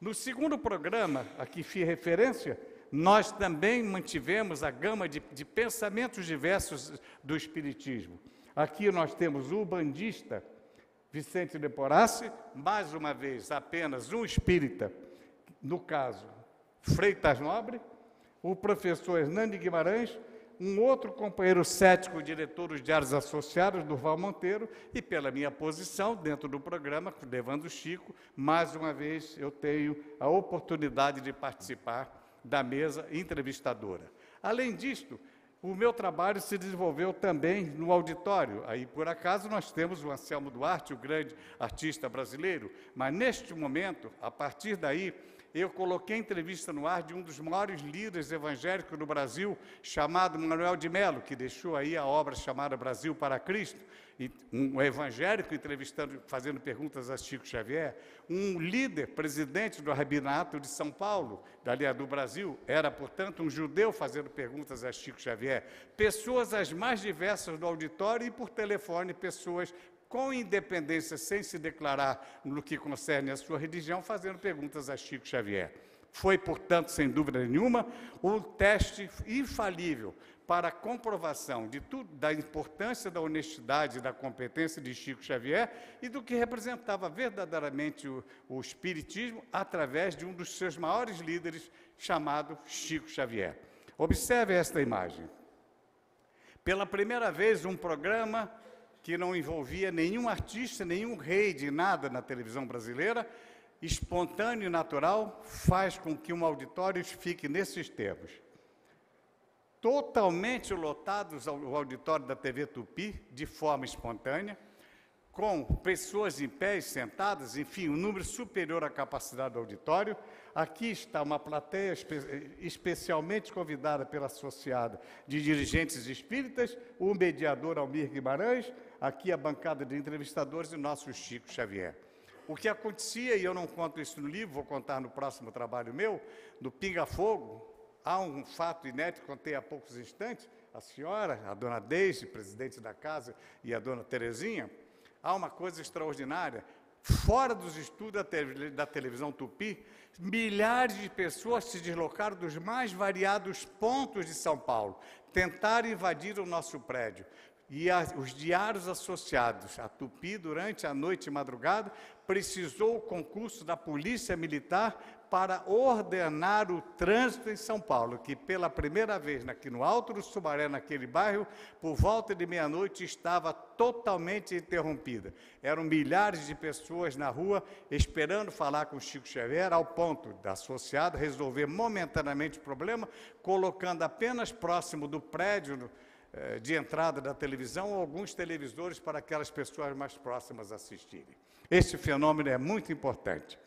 No segundo programa, a que fiz referência, nós também mantivemos a gama de pensamentos diversos do Espiritismo. Aqui nós temos o bandista Vicente de Porassi, mais uma vez apenas um espírita, no caso, Freitas Nobre, o professor Hernani Guimarães, um outro companheiro cético, diretor dos Diários Associados, Durval Monteiro, e pela minha posição dentro do programa, levando o Chico, mais uma vez eu tenho a oportunidade de participar da mesa entrevistadora. Além disto, o meu trabalho se desenvolveu também no auditório. Aí, por acaso, nós temos o Anselmo Duarte, o grande artista brasileiro, mas neste momento, a partir daí, eu coloquei a entrevista no ar de um dos maiores líderes evangélicos do Brasil, chamado Manuel de Mello, que deixou aí a obra chamada Brasil para Cristo, e um evangélico entrevistando, fazendo perguntas a Chico Xavier, um líder, presidente do Rabinato de São Paulo, dali do Brasil, era, portanto, um judeu fazendo perguntas a Chico Xavier, pessoas as mais diversas do auditório e, por telefone, pessoas com independência, sem se declarar no que concerne a sua religião, fazendo perguntas a Chico Xavier. Foi, portanto, sem dúvida nenhuma, um teste infalível para a comprovação de tudo, da importância da honestidade e da competência de Chico Xavier e do que representava verdadeiramente o espiritismo através de um dos seus maiores líderes, chamado Chico Xavier. Observe esta imagem. Pela primeira vez, um programa que não envolvia nenhum artista, nenhum rei de nada na televisão brasileira, espontâneo e natural, faz com que um auditório fique nesses termos. Totalmente lotados o auditório da TV Tupi, de forma espontânea, com pessoas em pé e sentadas, enfim, um número superior à capacidade do auditório. Aqui está uma plateia especialmente convidada pela associada de dirigentes espíritas, o mediador Almir Guimarães, aqui a bancada de entrevistadores e o nosso Chico Xavier. O que acontecia, e eu não conto isso no livro, vou contar no próximo trabalho meu, no Pinga Fogo, há um fato inédito, contei há poucos instantes, a senhora, a dona Deise, presidente da casa, e a dona Terezinha, há uma coisa extraordinária, fora dos estudos da televisão Tupi, milhares de pessoas se deslocaram dos mais variados pontos de São Paulo, tentaram invadir o nosso prédio. E os diários associados à Tupi, durante a noite e madrugada, precisou o concurso da Polícia Militar para ordenar o trânsito em São Paulo, que pela primeira vez aqui no Alto do Sumaré, naquele bairro, por volta de meia-noite, estava totalmente interrompida. Eram milhares de pessoas na rua esperando falar com o Chico Xavier, ao ponto da associada resolver momentaneamente o problema, colocando apenas próximo do prédio de entrada da televisão alguns televisores para aquelas pessoas mais próximas assistirem. Esse fenômeno é muito importante.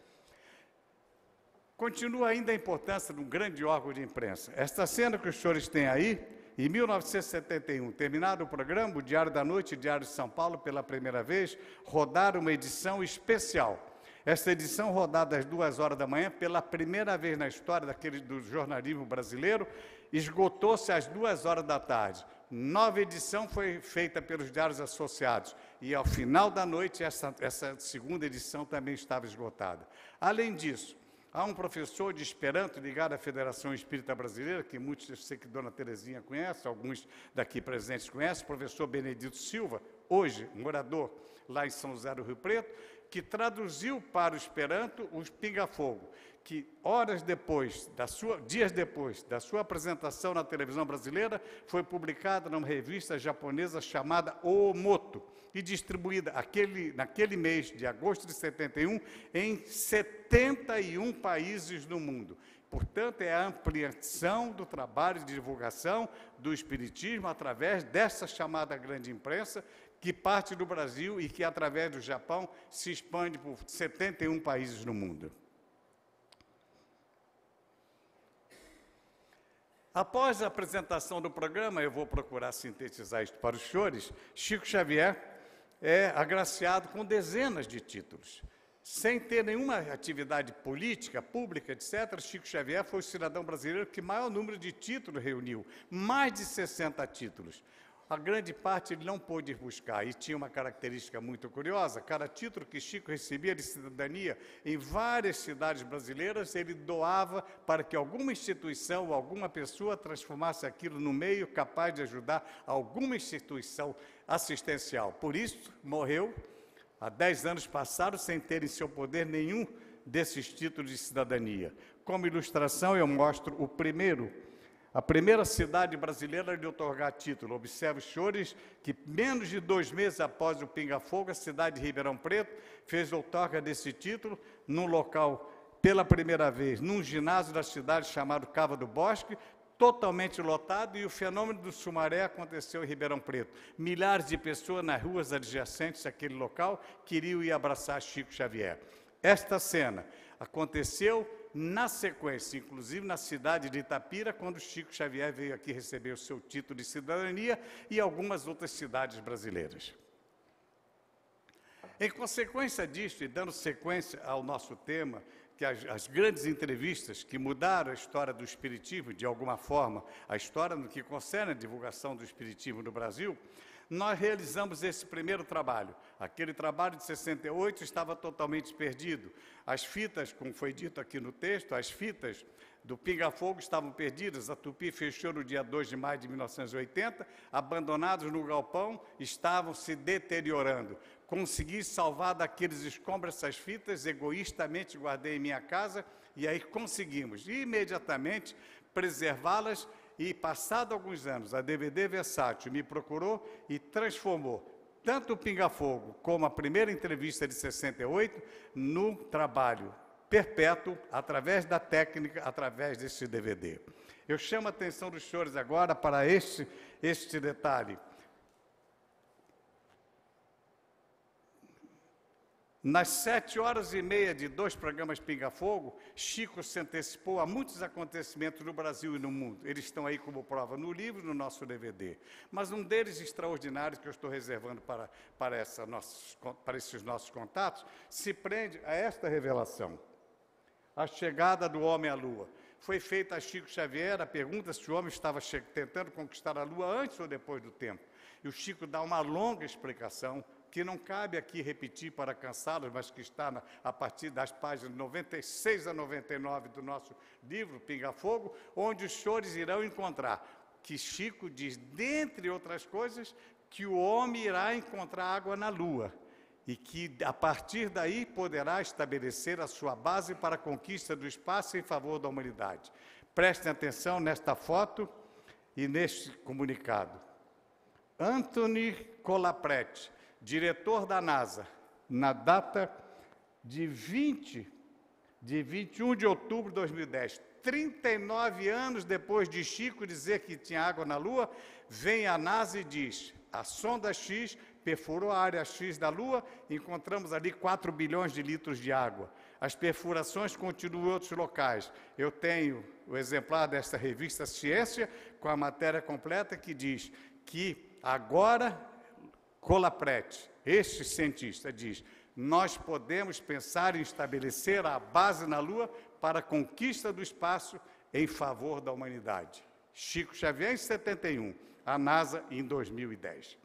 Continua ainda a importância de um grande órgão de imprensa. Esta cena que os senhores têm aí, em 1971, terminado o programa, o Diário da Noite e o Diário de São Paulo, pela primeira vez, rodaram uma edição especial. Esta edição, rodada às 2 horas da manhã, pela primeira vez na história do jornalismo brasileiro, esgotou-se às 2 horas da tarde. Nova edição foi feita pelos diários associados e, ao final da noite, essa segunda edição também estava esgotada. Além disso, há um professor de Esperanto ligado à Federação Espírita Brasileira, que muitos, eu sei que Dona Terezinha conhece, alguns daqui presentes conhecem, o professor Benedito Silva, hoje morador lá em São José do Rio Preto, que traduziu para o Esperanto os Pinga Fogo, que dias depois da sua apresentação na televisão brasileira, foi publicada numa revista japonesa chamada Oomoto e distribuída naquele mês de agosto de 71 em 71 países no mundo. Portanto, é a ampliação do trabalho de divulgação do espiritismo através dessa chamada grande imprensa, que parte do Brasil e que, através do Japão, se expande por 71 países no mundo. Após a apresentação do programa, eu vou procurar sintetizar isto para os senhores, Chico Xavier é agraciado com dezenas de títulos. Sem ter nenhuma atividade política, pública, etc., Chico Xavier foi o cidadão brasileiro que maior número de títulos reuniu, mais de 60 títulos. A grande parte ele não pôde buscar, e tinha uma característica muito curiosa: cada título que Chico recebia de cidadania em várias cidades brasileiras, ele doava para que alguma instituição ou alguma pessoa transformasse aquilo no meio capaz de ajudar alguma instituição assistencial. Por isso, morreu, há 10 anos passaram, sem ter em seu poder nenhum desses títulos de cidadania. Como ilustração, eu mostro a primeira cidade brasileira de otorgar título. Observe, os senhores, que menos de 2 meses após o Pinga Fogo, a cidade de Ribeirão Preto fez outorga desse título num local, pela primeira vez, num ginásio da cidade chamado Cava do Bosque, totalmente lotado, e o fenômeno do Sumaré aconteceu em Ribeirão Preto. Milhares de pessoas nas ruas adjacentes àquele local queriam ir abraçar Chico Xavier. Esta cena aconteceu na sequência, inclusive na cidade de Itapira, quando Chico Xavier veio aqui receber o seu título de cidadania, e algumas outras cidades brasileiras. Em consequência disso, e dando sequência ao nosso tema, que as grandes entrevistas que mudaram a história do Espiritismo, de alguma forma, a história no que concerne a divulgação do Espiritismo no Brasil, nós realizamos esse primeiro trabalho. Aquele trabalho de 68 estava totalmente perdido. As fitas, como foi dito aqui no texto, as fitas do Pinga Fogo estavam perdidas. A Tupi fechou no dia 2 de maio de 1980, abandonados no galpão, estavam se deteriorando. Consegui salvar daqueles escombros essas fitas, egoístamente guardei em minha casa, e aí conseguimos imediatamente preservá-las. E, passado alguns anos, a DVD Versátil me procurou e transformou tanto o Pinga Fogo como a primeira entrevista de 68 no trabalho perpétuo, através da técnica, através desse DVD. Eu chamo a atenção dos senhores agora para este detalhe. Nas 7h30 de 2 programas Pinga Fogo, Chico se antecipou a muitos acontecimentos no Brasil e no mundo. Eles estão aí como prova no livro e no nosso DVD. Mas um deles extraordinário, que eu estou reservando para esses nossos contatos, se prende a esta revelação. A chegada do homem à Lua. Foi feita a Chico Xavier a pergunta se o homem estava tentando conquistar a Lua antes ou depois do tempo. E o Chico dá uma longa explicação, que não cabe aqui repetir para cansá-los, mas que está a partir das páginas 96 a 99 do nosso livro, Pinga Fogo, onde os senhores irão encontrar que Chico diz, dentre outras coisas, que o homem irá encontrar água na Lua e que, a partir daí, poderá estabelecer a sua base para a conquista do espaço em favor da humanidade. Prestem atenção nesta foto e neste comunicado. Anthony Colaprete, diretor da NASA, na data de 21 de outubro de 2010, 39 anos depois de Chico dizer que tinha água na Lua, vem a NASA e diz, a sonda X perfurou a área X da Lua, encontramos ali 4 bilhões de litros de água. As perfurações continuam em outros locais. Eu tenho o exemplar desta revista Ciência, com a matéria completa, que diz que agora Colaprete, este cientista, diz, nós podemos pensar em estabelecer a base na Lua para a conquista do espaço em favor da humanidade. Chico Xavier, em 71, a NASA, em 2010.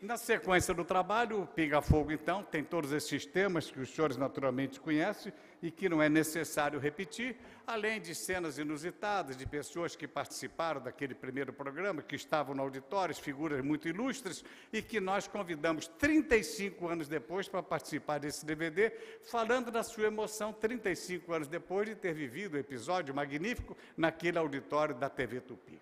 Na sequência do trabalho, o Pinga Fogo, então, tem todos esses temas que os senhores naturalmente conhecem e que não é necessário repetir, além de cenas inusitadas de pessoas que participaram daquele primeiro programa, que estavam no auditório, figuras muito ilustres, e que nós convidamos 35 anos depois para participar desse DVD, falando da sua emoção 35 anos depois de ter vivido o episódio magnífico naquele auditório da TV Tupi.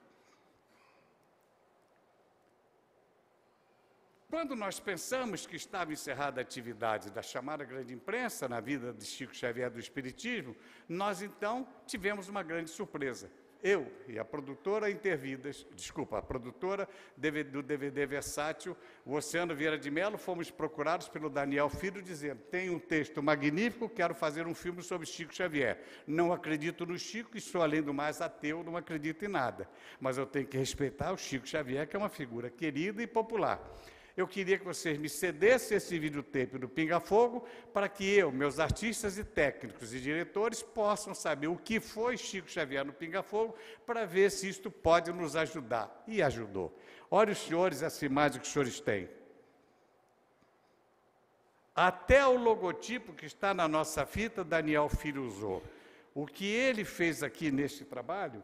Quando nós pensamos que estava encerrada a atividade da chamada grande imprensa na vida de Chico Xavier do Espiritismo, nós então tivemos uma grande surpresa. Eu e a produtora a produtora do DVD Versátil, o Oceano Vieira de Mello, fomos procurados pelo Daniel Filho dizendo, tem um texto magnífico, quero fazer um filme sobre Chico Xavier. Não acredito no Chico e sou, além do mais, ateu, não acredito em nada. Mas eu tenho que respeitar o Chico Xavier, que é uma figura querida e popular. Eu queria que vocês me cedessem esse videotape do Pinga Fogo para que eu, meus artistas e técnicos e diretores possam saber o que foi Chico Xavier no Pinga Fogo para ver se isto pode nos ajudar. E ajudou. Olha os senhores, essa imagem que os senhores têm. Até o logotipo que está na nossa fita, Daniel Filho usou. O que ele fez aqui neste trabalho,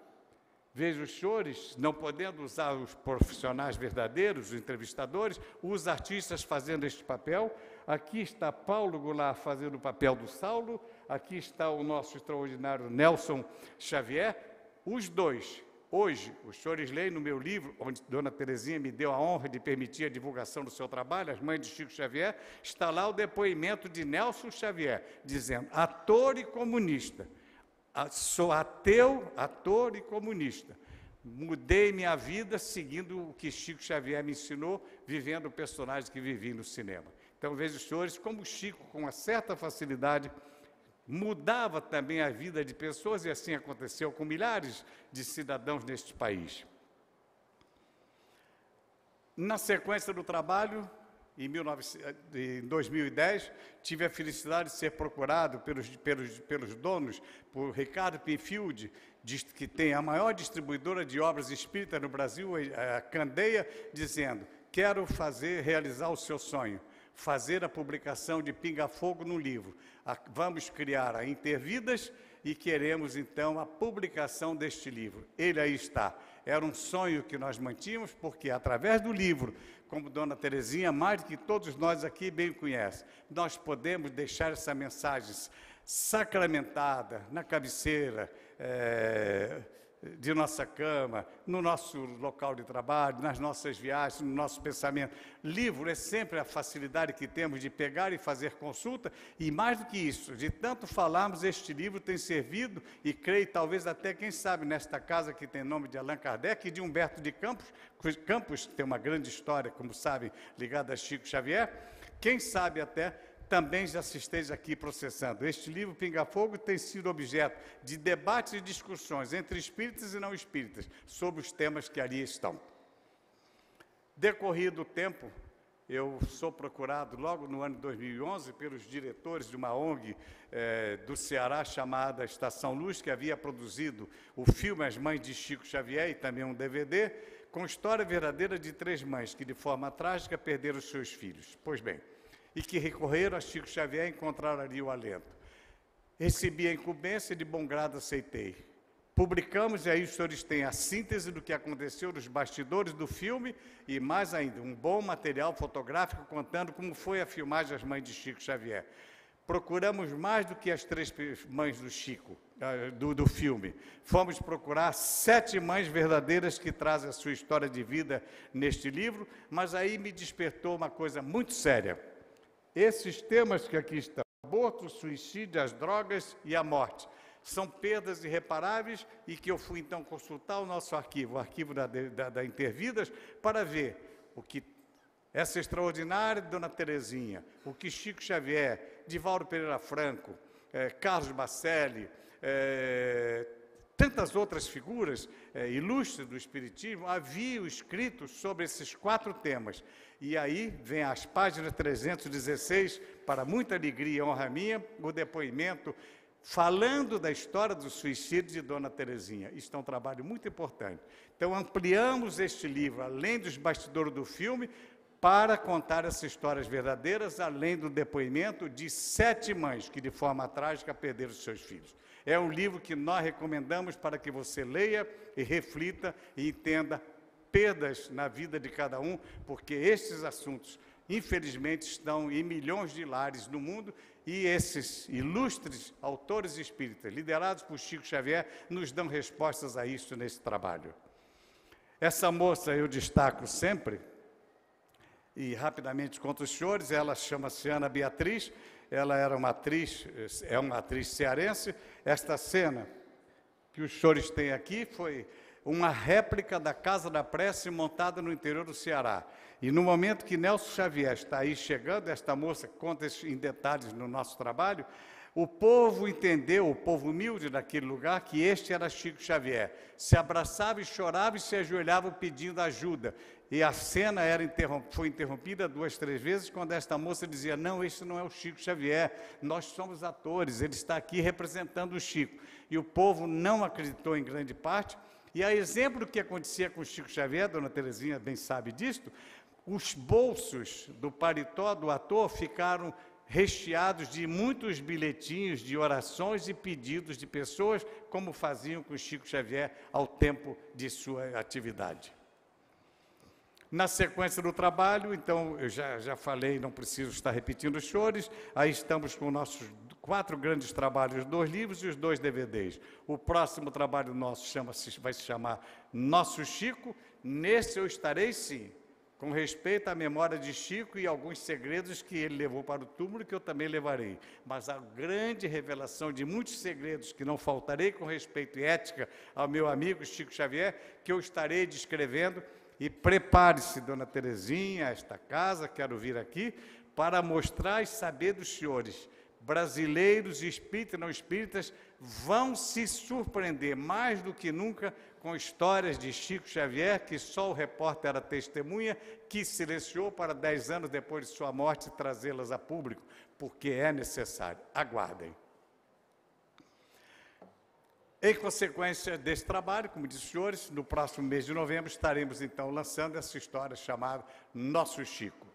veja os senhores, não podendo usar os profissionais verdadeiros, os entrevistadores, os artistas fazendo este papel. Aqui está Paulo Goulart fazendo o papel do Saulo, aqui está o nosso extraordinário Nelson Xavier. Os dois, hoje, os senhores leem no meu livro, onde Dona Terezinha me deu a honra de permitir a divulgação do seu trabalho, As Mães de Chico Xavier, está lá o depoimento de Nelson Xavier, dizendo, ator e comunista. Sou ateu, ator e comunista. Mudei minha vida seguindo o que Chico Xavier me ensinou, vivendo o personagem que vivi no cinema. Então, vejo os senhores como o Chico, com uma certa facilidade, mudava também a vida de pessoas, e assim aconteceu com milhares de cidadãos neste país. Na sequência do trabalho, em 2010, tive a felicidade de ser procurado pelos donos, por Ricardo Pinfield, que tem a maior distribuidora de obras espíritas no Brasil, a Candeia, dizendo: quero realizar o seu sonho, fazer a publicação de Pinga Fogo no livro. Vamos criar a Intervidas e queremos, então, a publicação deste livro. Ele aí está. Era um sonho que nós mantínhamos, porque, através do livro, como Dona Terezinha, mais do que todos nós aqui bem conhecem, nós podemos deixar essa mensagem sacramentada na cabeceira de nossa cama, no nosso local de trabalho, nas nossas viagens, no nosso pensamento. Livro é sempre a facilidade que temos de pegar e fazer consulta, e mais do que isso, de tanto falarmos, este livro tem servido, e creio, talvez até, quem sabe, nesta casa que tem nome de Allan Kardec e de Humberto de Campos, que tem uma grande história, como sabem, ligada a Chico Xavier, quem sabe até também já se esteja aqui processando. Este livro, Pinga Fogo, tem sido objeto de debates e discussões entre espíritas e não espíritas sobre os temas que ali estão. Decorrido o tempo, eu sou procurado logo no ano de 2011 pelos diretores de uma ONG do Ceará chamada Estação Luz, que havia produzido o filme As Mães de Chico Xavier e também um DVD, com história verdadeira de 3 mães que, de forma trágica, perderam seus filhos. Pois bem, e que recorreram a Chico Xavier e encontraram ali o alento. Recebi a incumbência e de bom grado aceitei. Publicamos, e aí os senhores têm a síntese do que aconteceu nos bastidores do filme, e mais ainda, um bom material fotográfico contando como foi a filmagem das Mães de Chico Xavier. Procuramos mais do que as 3 mães do Chico, do filme. Fomos procurar 7 mães verdadeiras que trazem a sua história de vida neste livro, mas aí me despertou uma coisa muito séria. Esses temas que aqui estão, aborto, suicídio, as drogas e a morte, são perdas irreparáveis, e que eu fui então consultar o nosso arquivo, o arquivo da Intervidas, para ver o que essa extraordinária Dona Terezinha, o que Chico Xavier, Divaldo Pereira Franco, Carlos Bacelli, tantas outras figuras ilustres do Espiritismo haviam escrito sobre esses 4 temas. E aí vem as páginas 316, para muita alegria e honra minha, o depoimento falando da história do suicídio de Dona Terezinha. Isto é um trabalho muito importante. Então, ampliamos este livro, além dos bastidores do filme, para contar essas histórias verdadeiras, além do depoimento de 7 mães que, de forma trágica, perderam seus filhos. É um livro que nós recomendamos para que você leia e reflita e entenda perdas na vida de cada um, porque estes assuntos, infelizmente, estão em milhões de lares no mundo, e esses ilustres autores espíritas, liderados por Chico Xavier, nos dão respostas a isso nesse trabalho. Essa moça eu destaco sempre, e rapidamente conto os senhores, ela chama-se Ana Beatriz, ela era uma atriz, é uma atriz cearense. Esta cena que os senhores têm aqui foi uma réplica da Casa da Prece montada no interior do Ceará. E no momento que Nelson Xavier está aí chegando, esta moça conta isso em detalhes no nosso trabalho, o povo entendeu, o povo humilde daquele lugar, que este era Chico Xavier. Se abraçava e chorava e se ajoelhava pedindo ajuda. E a cena foi interrompida 2, 3 vezes, quando esta moça dizia: não, esse não é o Chico Xavier, nós somos atores, ele está aqui representando o Chico. E o povo não acreditou em grande parte. E a exemplo do que acontecia com o Chico Xavier, Dona Terezinha bem sabe disto, os bolsos do paletó do ator ficaram recheados de muitos bilhetinhos de orações e pedidos de pessoas, como faziam com o Chico Xavier ao tempo de sua atividade. Na sequência do trabalho, então, eu já falei, não preciso estar repetindo os senhores, aí estamos com nossos 4 grandes trabalhos, 2 livros e os 2 DVDs. O próximo trabalho nosso vai se chamar Nosso Chico. Nesse eu estarei, sim, com respeito à memória de Chico e alguns segredos que ele levou para o túmulo, que eu também levarei. Mas a grande revelação de muitos segredos que não faltarei com respeito e ética ao meu amigo Chico Xavier, que eu estarei descrevendo. E prepare-se, Dona Terezinha, esta casa, quero vir aqui, para mostrar e saber dos senhores, brasileiros, espíritas e não espíritas, vão se surpreender mais do que nunca com histórias de Chico Xavier, que só o repórter era testemunha, que silenciou para 10 anos depois de sua morte trazê-las a público, porque é necessário. Aguardem. Em consequência desse trabalho, como disse os senhores, no próximo mês de novembro estaremos então lançando essa história chamada Nosso Chico.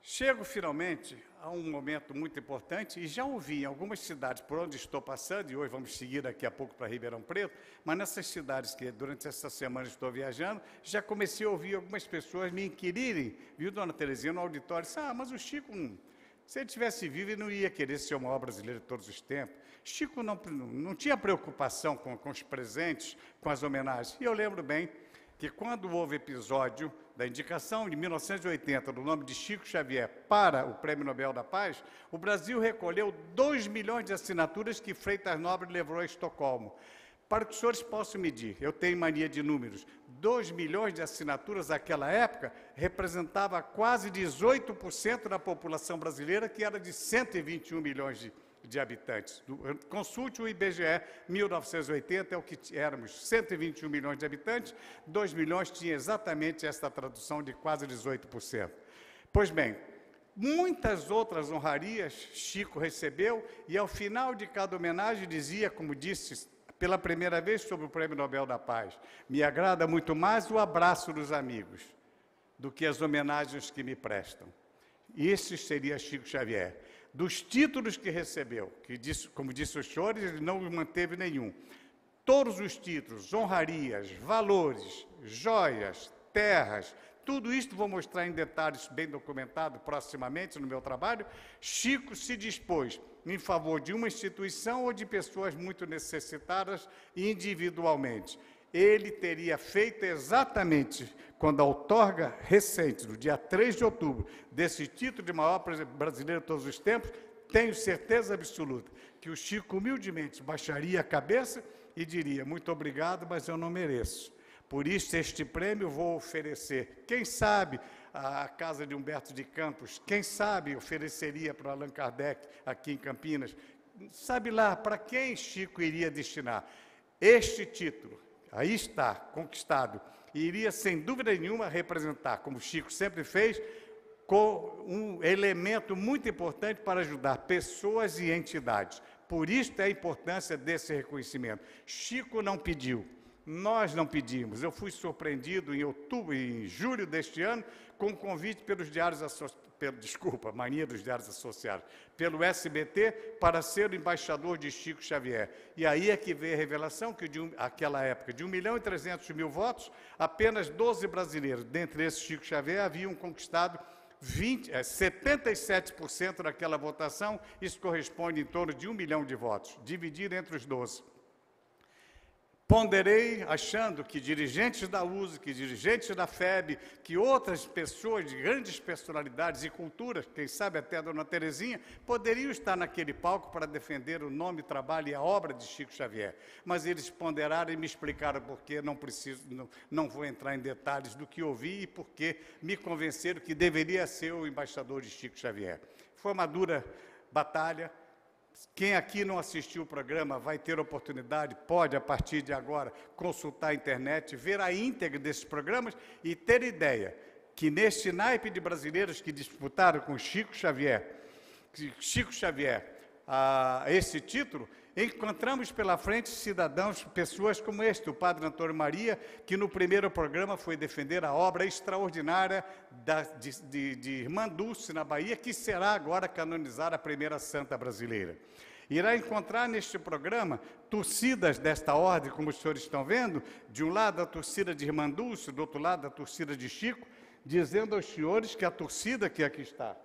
Chego finalmente a um momento muito importante, e já ouvi em algumas cidades por onde estou passando, e hoje vamos seguir daqui a pouco para Ribeirão Preto, mas nessas cidades que durante essa semana estou viajando, já comecei a ouvir algumas pessoas me inquirirem, viu, dona Terezinha, no auditório, mas o Chico, se ele tivesse vivo, ele não ia querer ser o maior brasileiro de todos os tempos. Chico não tinha preocupação com os presentes, com as homenagens. E eu lembro bem que quando houve episódio da indicação de 1980 do nome de Chico Xavier para o Prêmio Nobel da Paz, o Brasil recolheu 2 milhões de assinaturas que Freitas Nobre levou a Estocolmo. Para que os senhores possam medir, eu tenho mania de números, 2 milhões de assinaturas naquela época representava quase 18% da população brasileira, que era de 121 milhões de habitantes. Consulte o IBGE, 1980 é o que éramos, 121 milhões de habitantes, 2 milhões tinha exatamente esta tradução de quase 18%. Pois bem, muitas outras honrarias Chico recebeu, e ao final de cada homenagem dizia, como disse pela primeira vez sobre o Prêmio Nobel da Paz, me agrada muito mais o abraço dos amigos do que as homenagens que me prestam. Esse seria Chico Xavier. Dos títulos que recebeu, como disse os senhores, ele não manteve nenhum. Todos os títulos, honrarias, valores, joias, terras, tudo isto vou mostrar em detalhes bem documentado proximamente no meu trabalho. Chico se dispôs em favor de uma instituição ou de pessoas muito necessitadas individualmente. Ele teria feito exatamente quando a outorga recente, no dia 3 de outubro, desse título de maior brasileiro de todos os tempos, tenho certeza absoluta que o Chico humildemente baixaria a cabeça e diria, muito obrigado, mas eu não mereço. Por isso, este prêmio vou oferecer. Quem sabe a casa de Humberto de Campos, quem sabe ofereceria para Allan Kardec, aqui em Campinas. Sabe lá, para quem Chico iria destinar? Este título, aí está, conquistado, e iria, sem dúvida nenhuma, representar, como Chico sempre fez, com um elemento muito importante para ajudar pessoas e entidades. Por isso é a importância desse reconhecimento. Chico não pediu. Nós não pedimos. Eu fui surpreendido em julho deste ano, com um convite pelos diários mania dos diários associados, pelo SBT, para ser o embaixador de Chico Xavier. E aí é que veio a revelação que, naquela época, de 1.300.000 votos, apenas 12 brasileiros, dentre esses Chico Xavier, haviam conquistado 77% daquela votação. Isso corresponde em torno de 1 milhão de votos, dividido entre os 12. Ponderei, achando que dirigentes da USE, que dirigentes da FEB, que outras pessoas de grandes personalidades e culturas, quem sabe até a dona Terezinha, poderiam estar naquele palco para defender o nome, trabalho e a obra de Chico Xavier. Mas eles ponderaram e me explicaram por que não vou entrar em detalhes do que ouvi e por que me convenceram que deveria ser o embaixador de Chico Xavier. Foi uma dura batalha. Quem aqui não assistiu o programa vai ter oportunidade, pode, a partir de agora, consultar a internet, ver a íntegra desses programas e ter ideia que, neste naipe de brasileiros que disputaram com Chico Xavier, esse título, encontramos pela frente cidadãos, pessoas como este, o padre Antônio Maria, que no primeiro programa foi defender a obra extraordinária de Irmã Dulce, na Bahia, que será agora canonizada a primeira santa brasileira. Irá encontrar neste programa torcidas desta ordem, como os senhores estão vendo, de um lado a torcida de Irmã Dulce, do outro lado a torcida de Chico, dizendo aos senhores que a torcida que aqui está,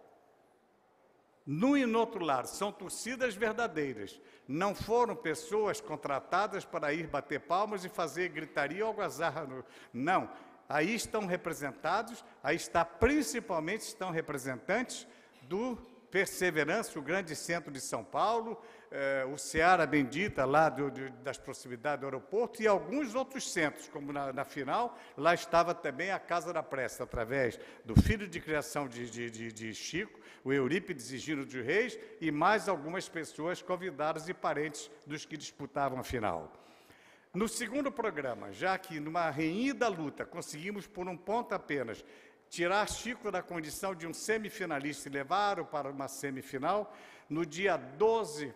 num e no outro lado, são torcidas verdadeiras. Não foram pessoas contratadas para ir bater palmas e fazer gritaria ou algazarra. Não. Aí estão representados, principalmente estão representantes do Perseverança, o grande centro de São Paulo, o Seara Bendita, lá das proximidades do aeroporto, e alguns outros centros, como na final, lá estava também a Casa da Prece, através do filho de criação de Chico, o Eurípides e Gino de Reis, e mais algumas pessoas convidadas e parentes dos que disputavam a final. No segundo programa, já que numa renhida luta conseguimos por um ponto apenas tirar Chico da condição de um semifinalista e levá-lo para uma semifinal, no dia 12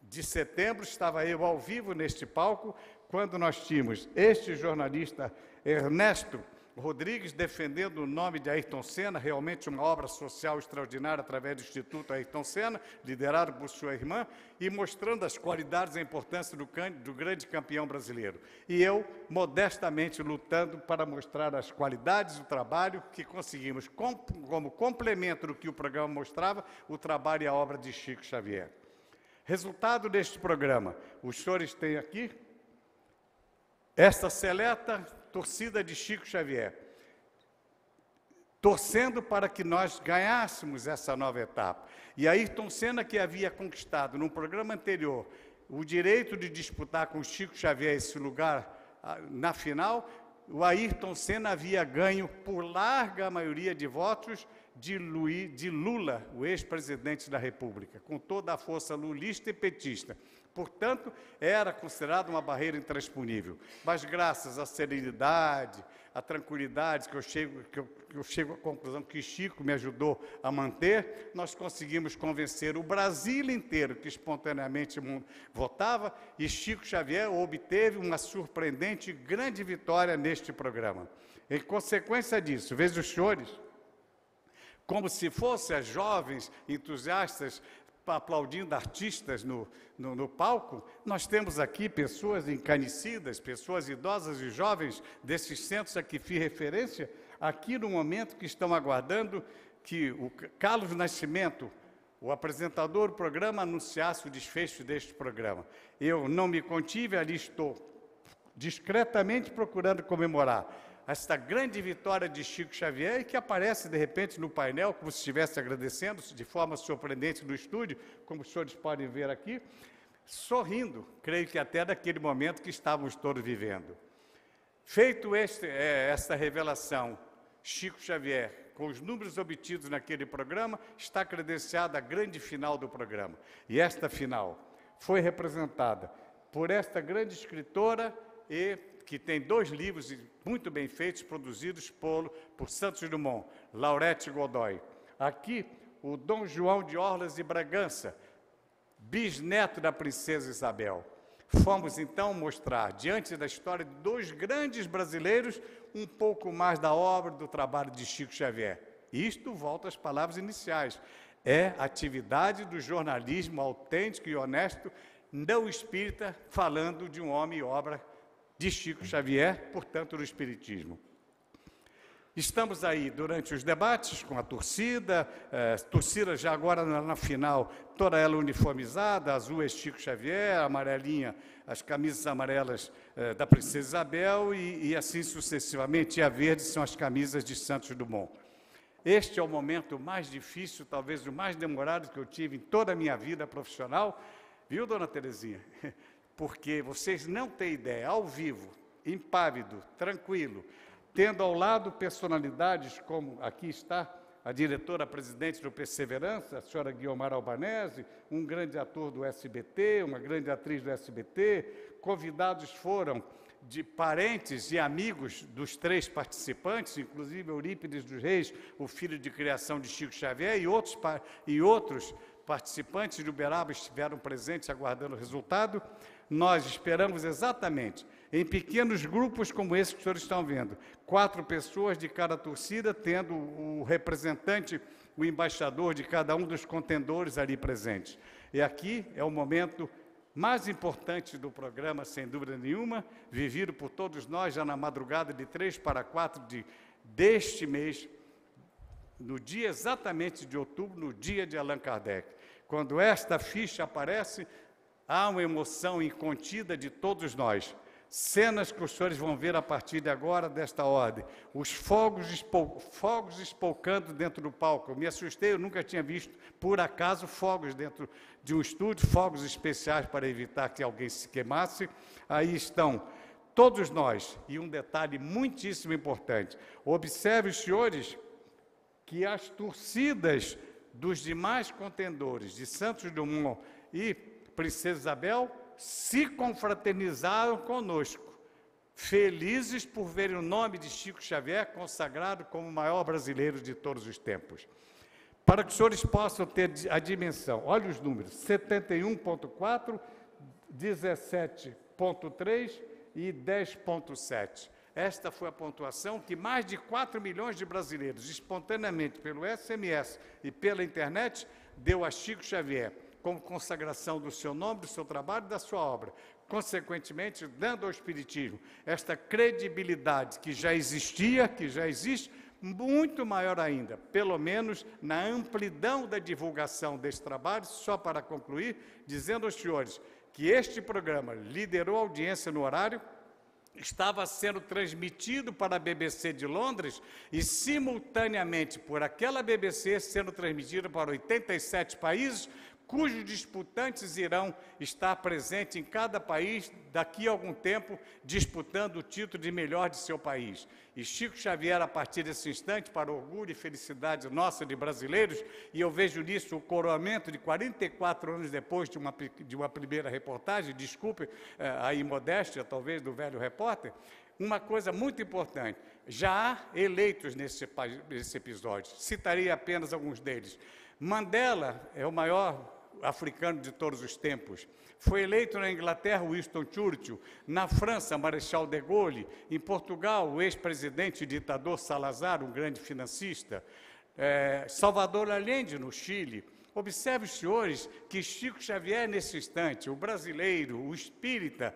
de setembro estava eu ao vivo neste palco, quando nós tínhamos este jornalista Ernesto Rodrigues defendendo o nome de Ayrton Senna, realmente uma obra social extraordinária através do Instituto Ayrton Senna, liderado por sua irmã, e mostrando as qualidades e a importância do grande campeão brasileiro. E eu, modestamente, lutando para mostrar as qualidades do trabalho que conseguimos, como complemento do que o programa mostrava, o trabalho e a obra de Chico Xavier. Resultado deste programa, os senhores têm aqui esta seleta torcida de Chico Xavier, torcendo para que nós ganhássemos essa nova etapa. E Ayrton Senna, que havia conquistado, num programa anterior, o direito de disputar com Chico Xavier esse lugar na final, o Ayrton Senna havia ganho, por larga maioria de votos, de Lula, o ex-presidente da República, com toda a força lulista e petista. Portanto, era considerado uma barreira intransponível. Mas, graças à serenidade, à tranquilidade que eu chego à conclusão que Chico me ajudou a manter, nós conseguimos convencer o Brasil inteiro, que espontaneamente votava, e Chico Xavier obteve uma surpreendente grande vitória neste programa. Em consequência disso, vejo os senhores, como se fossem as jovens entusiastas aplaudindo artistas no palco, nós temos aqui pessoas encanecidas, pessoas idosas e jovens desses centros a que fiz referência, aqui no momento que estão aguardando que o Carlos Nascimento, o apresentador do programa, anunciasse o desfecho deste programa. Eu não me contive, ali estou discretamente procurando comemorar esta grande vitória de Chico Xavier, e que aparece, de repente, no painel, como se estivesse agradecendo, de forma surpreendente no estúdio, como os senhores podem ver aqui, sorrindo, creio que até daquele momento que estávamos todos vivendo. Feito esta revelação, Chico Xavier, com os números obtidos naquele programa, está credenciada a grande final do programa. E esta final foi representada por esta grande escritora que tem 2 livros muito bem feitos, produzidos por Santos Dumont, Laurette Godoy. Aqui, o Dom João de Orleans e Bragança, bisneto da princesa Isabel. Fomos, então, mostrar, diante da história de 2 grandes brasileiros, um pouco mais da obra, do trabalho de Chico Xavier. Isto volta às palavras iniciais. É a atividade do jornalismo autêntico e honesto, não espírita, falando de um homem e obra de Chico Xavier, portanto, do Espiritismo. Estamos aí durante os debates com a torcida já agora na final, toda ela uniformizada, azul é Chico Xavier, amarelinha, as camisas amarelas da princesa Isabel e assim sucessivamente, e a verde são as camisas de Santos Dumont. Este é o momento mais difícil, talvez o mais demorado que eu tive em toda a minha vida profissional, viu, dona Terezinha? Porque vocês não têm ideia, ao vivo, impávido, tranquilo, tendo ao lado personalidades como aqui está a diretora-presidente do Perseverança, a senhora Guiomar Albanese, um grande ator do SBT, uma grande atriz do SBT, convidados foram de parentes e amigos dos 3 participantes, inclusive Eurípides dos Reis, o filho de criação de Chico Xavier, e outros participantes de Uberaba estiveram presentes aguardando o resultado. Nós esperamos exatamente, em pequenos grupos como esse que os senhores estão vendo, 4 pessoas de cada torcida, tendo o representante, o embaixador de cada um dos contendores ali presentes. E aqui é o momento mais importante do programa, sem dúvida nenhuma, vivido por todos nós já na madrugada de 3 para 4 deste mês, no dia exatamente de outubro, no dia de Allan Kardec. Quando esta ficha aparece, há uma emoção incontida de todos nós. cenas que os senhores vão ver a partir de agora, desta ordem. Os fogos espolcando dentro do palco. Eu me assustei, eu nunca tinha visto, por acaso, fogos dentro de um estúdio, fogos especiais para evitar que alguém se queimasse. Aí estão todos nós. E um detalhe muitíssimo importante. Observe, senhores, que as torcidas dos demais contendores de Santos Dumont e Princesa Isabel se confraternizaram conosco, felizes por verem o nome de Chico Xavier consagrado como o maior brasileiro de todos os tempos. Para que os senhores possam ter a dimensão, olha os números, 71,4, 17,3 e 10,7. Esta foi a pontuação que mais de 4 milhões de brasileiros, espontaneamente pelo SMS e pela internet, deu a Chico Xavier, como consagração do seu nome, do seu trabalho e da sua obra. Consequentemente, dando ao Espiritismo esta credibilidade que já existia, que já existe, muito maior ainda, pelo menos na amplidão da divulgação desse trabalho, só para concluir, dizendo aos senhores que este programa liderou a audiência no horário, estava sendo transmitido para a BBC de Londres e, simultaneamente, por aquela BBC, sendo transmitido para 87 países, cujos disputantes irão estar presentes em cada país daqui a algum tempo, disputando o título de melhor de seu país. E Chico Xavier, a partir desse instante, para orgulho e felicidade nossa de brasileiros, e eu vejo nisso o coroamento de 44 anos depois de uma primeira reportagem, desculpe a imodéstia, talvez, do velho repórter, uma coisa muito importante, já há eleitos nesse episódio, citarei apenas alguns deles. Mandela é o maior africano de todos os tempos. Foi eleito na Inglaterra Winston Churchill, na França Marechal de Gaulle, em Portugal o ex-presidente e ditador Salazar, um grande financista, Salvador Allende no Chile. Observe, senhores, que Chico Xavier, nesse instante, o brasileiro, o espírita,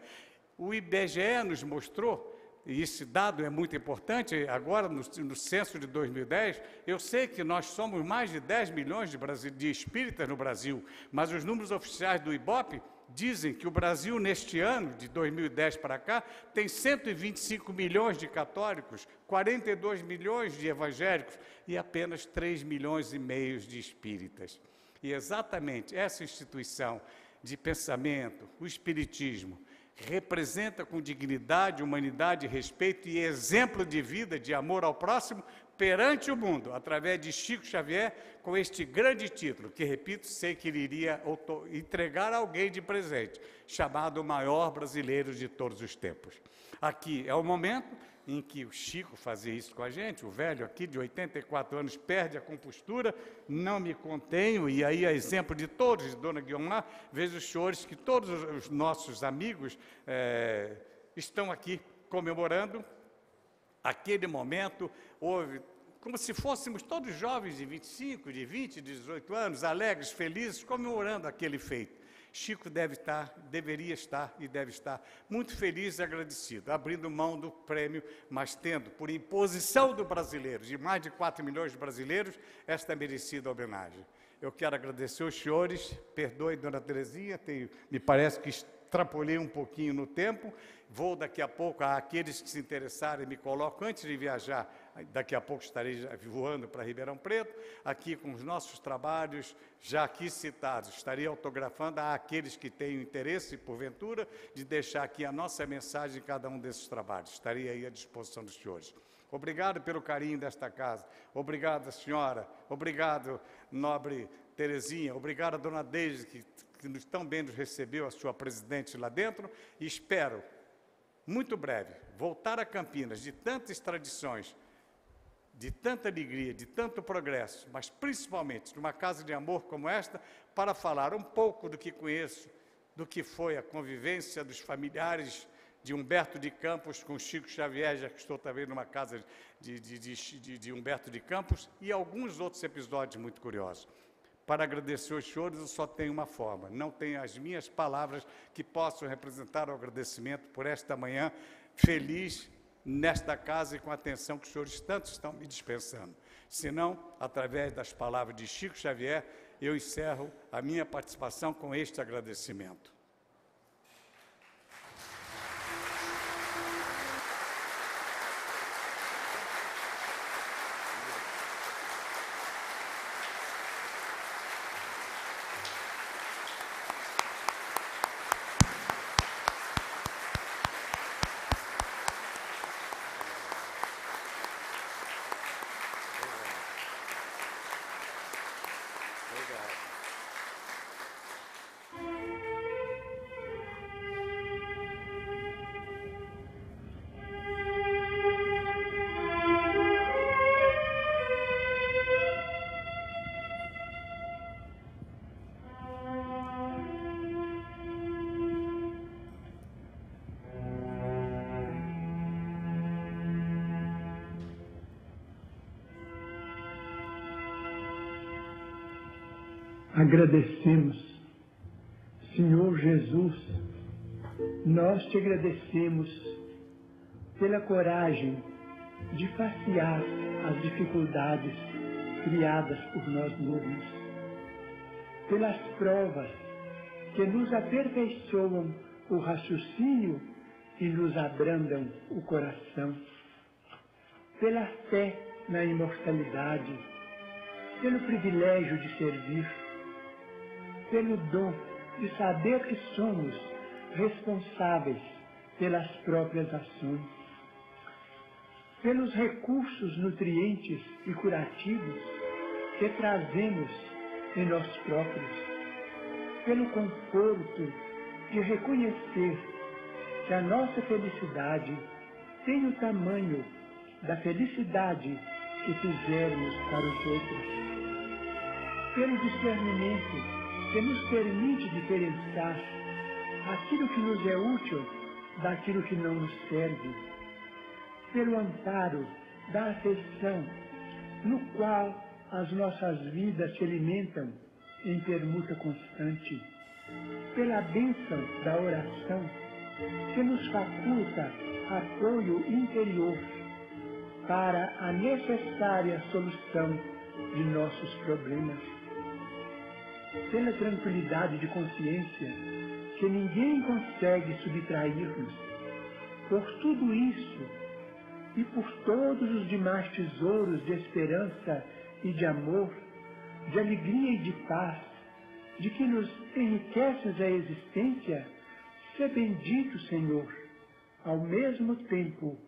o IBGE nos mostrou, e esse dado é muito importante, agora no censo de 2010, eu sei que nós somos mais de 10 milhões de espíritas no Brasil, mas os números oficiais do IBOP dizem que o Brasil, neste ano, de 2010 para cá, tem 125 milhões de católicos, 42 milhões de evangélicos e apenas 3 milhões e meio de espíritas. E exatamente essa instituição de pensamento, o espiritismo, representa com dignidade, humanidade, respeito e exemplo de vida, de amor ao próximo, perante o mundo, através de Chico Xavier, com este grande título, que, repito, sei que ele iria entregar a alguém de presente, chamado o maior brasileiro de todos os tempos. Aqui é o momento em que o Chico fazia isso com a gente, o velho aqui de 84 anos perde a compostura, não me contenho, e aí a exemplo de todos, de Dona Guiomar, vejo os senhores que todos os nossos amigos estão aqui comemorando aquele momento, houve como se fôssemos todos jovens de 25, de 20, de 18 anos, alegres, felizes, comemorando aquele feito. Chico deveria estar e deve estar muito feliz e agradecido, abrindo mão do prêmio, mas tendo, por imposição do brasileiro, de mais de 4 milhões de brasileiros, esta merecida homenagem. Eu quero agradecer aos senhores, perdoe, Dona Terezinha, me parece que extrapolei um pouquinho no tempo, vou daqui a pouco, àqueles que se interessarem, me coloco antes de viajar, daqui a pouco estarei voando para Ribeirão Preto, aqui com os nossos trabalhos, já aqui citados, estarei autografando àqueles que tenham interesse, porventura, de deixar aqui a nossa mensagem em cada um desses trabalhos, estarei aí à disposição dos senhores. Obrigado pelo carinho desta casa, obrigado, senhora, obrigado, nobre Terezinha, obrigado, dona Deise, que tão bem nos recebeu, a sua presidente lá dentro, e espero, muito breve, voltar a Campinas, de tantas tradições, de tanta alegria, de tanto progresso, mas principalmente numa casa de amor como esta, para falar um pouco do que conheço, do que foi a convivência dos familiares de Humberto de Campos com Chico Xavier, já que estou também numa casa de Humberto de Campos, e alguns outros episódios muito curiosos. Para agradecer aos senhores, eu só tenho uma forma, não tenho as minhas palavras que possam representar o agradecimento por esta manhã feliz nesta casa e com a atenção que os senhores tanto estão me dispensando. Senão, através das palavras de Chico Xavier, eu encerro a minha participação com este agradecimento. Agradecemos, Senhor Jesus, nós te agradecemos pela coragem de facear as dificuldades criadas por nós mesmos, pelas provas que nos aperfeiçoam o raciocínio e nos abrandam o coração, pela fé na imortalidade, pelo privilégio de servir, pelo dom de saber que somos responsáveis pelas próprias ações, pelos recursos nutrientes e curativos que trazemos em nós próprios, pelo conforto de reconhecer que a nossa felicidade tem o tamanho da felicidade que fizermos para os outros, pelo discernimento que nos permite diferenciar aquilo que nos é útil daquilo que não nos serve, pelo amparo da afeição, no qual as nossas vidas se alimentam em permuta constante, pela bênção da oração, que nos faculta apoio interior para a necessária solução de nossos problemas, pela tranquilidade de consciência que ninguém consegue subtrair-nos. Por tudo isso e por todos os demais tesouros de esperança e de amor, de alegria e de paz, de que nos enriqueces a existência, sê bendito, Senhor, ao mesmo tempo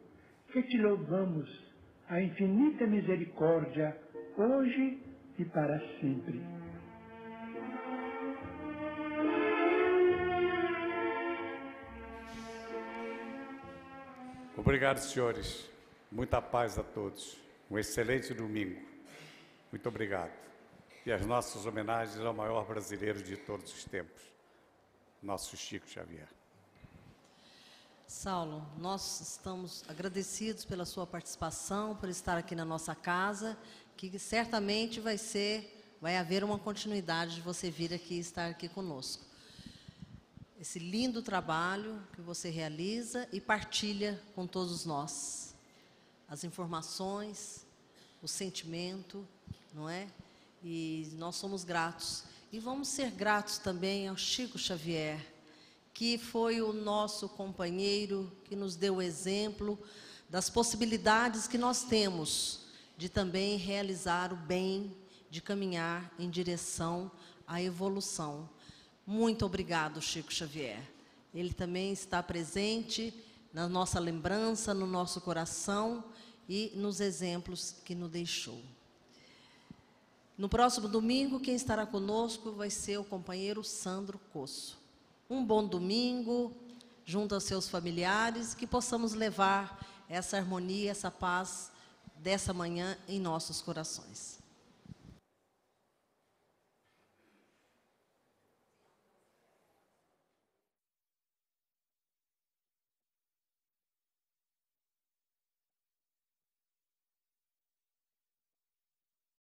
que te louvamos a infinita misericórdia, hoje e para sempre. Obrigado, senhores. Muita paz a todos. Um excelente domingo. Muito obrigado. E as nossas homenagens ao maior brasileiro de todos os tempos, nosso Chico Xavier. Saulo, nós estamos agradecidos pela sua participação, por estar aqui na nossa casa, que certamente vai haver uma continuidade de você vir aqui e estar aqui conosco. Esse lindo trabalho que você realiza e partilha com todos nós. As informações, o sentimento, não é? E nós somos gratos. E vamos ser gratos também ao Chico Xavier, que foi o nosso companheiro, que nos deu o exemplo das possibilidades que nós temos de também realizar o bem, de caminhar em direção à evolução. Muito obrigado, Chico Xavier. Ele também está presente na nossa lembrança, no nosso coração e nos exemplos que nos deixou. No próximo domingo, quem estará conosco vai ser o companheiro Sandro Cosso. Um bom domingo, junto aos seus familiares, que possamos levar essa harmonia, essa paz dessa manhã em nossos corações.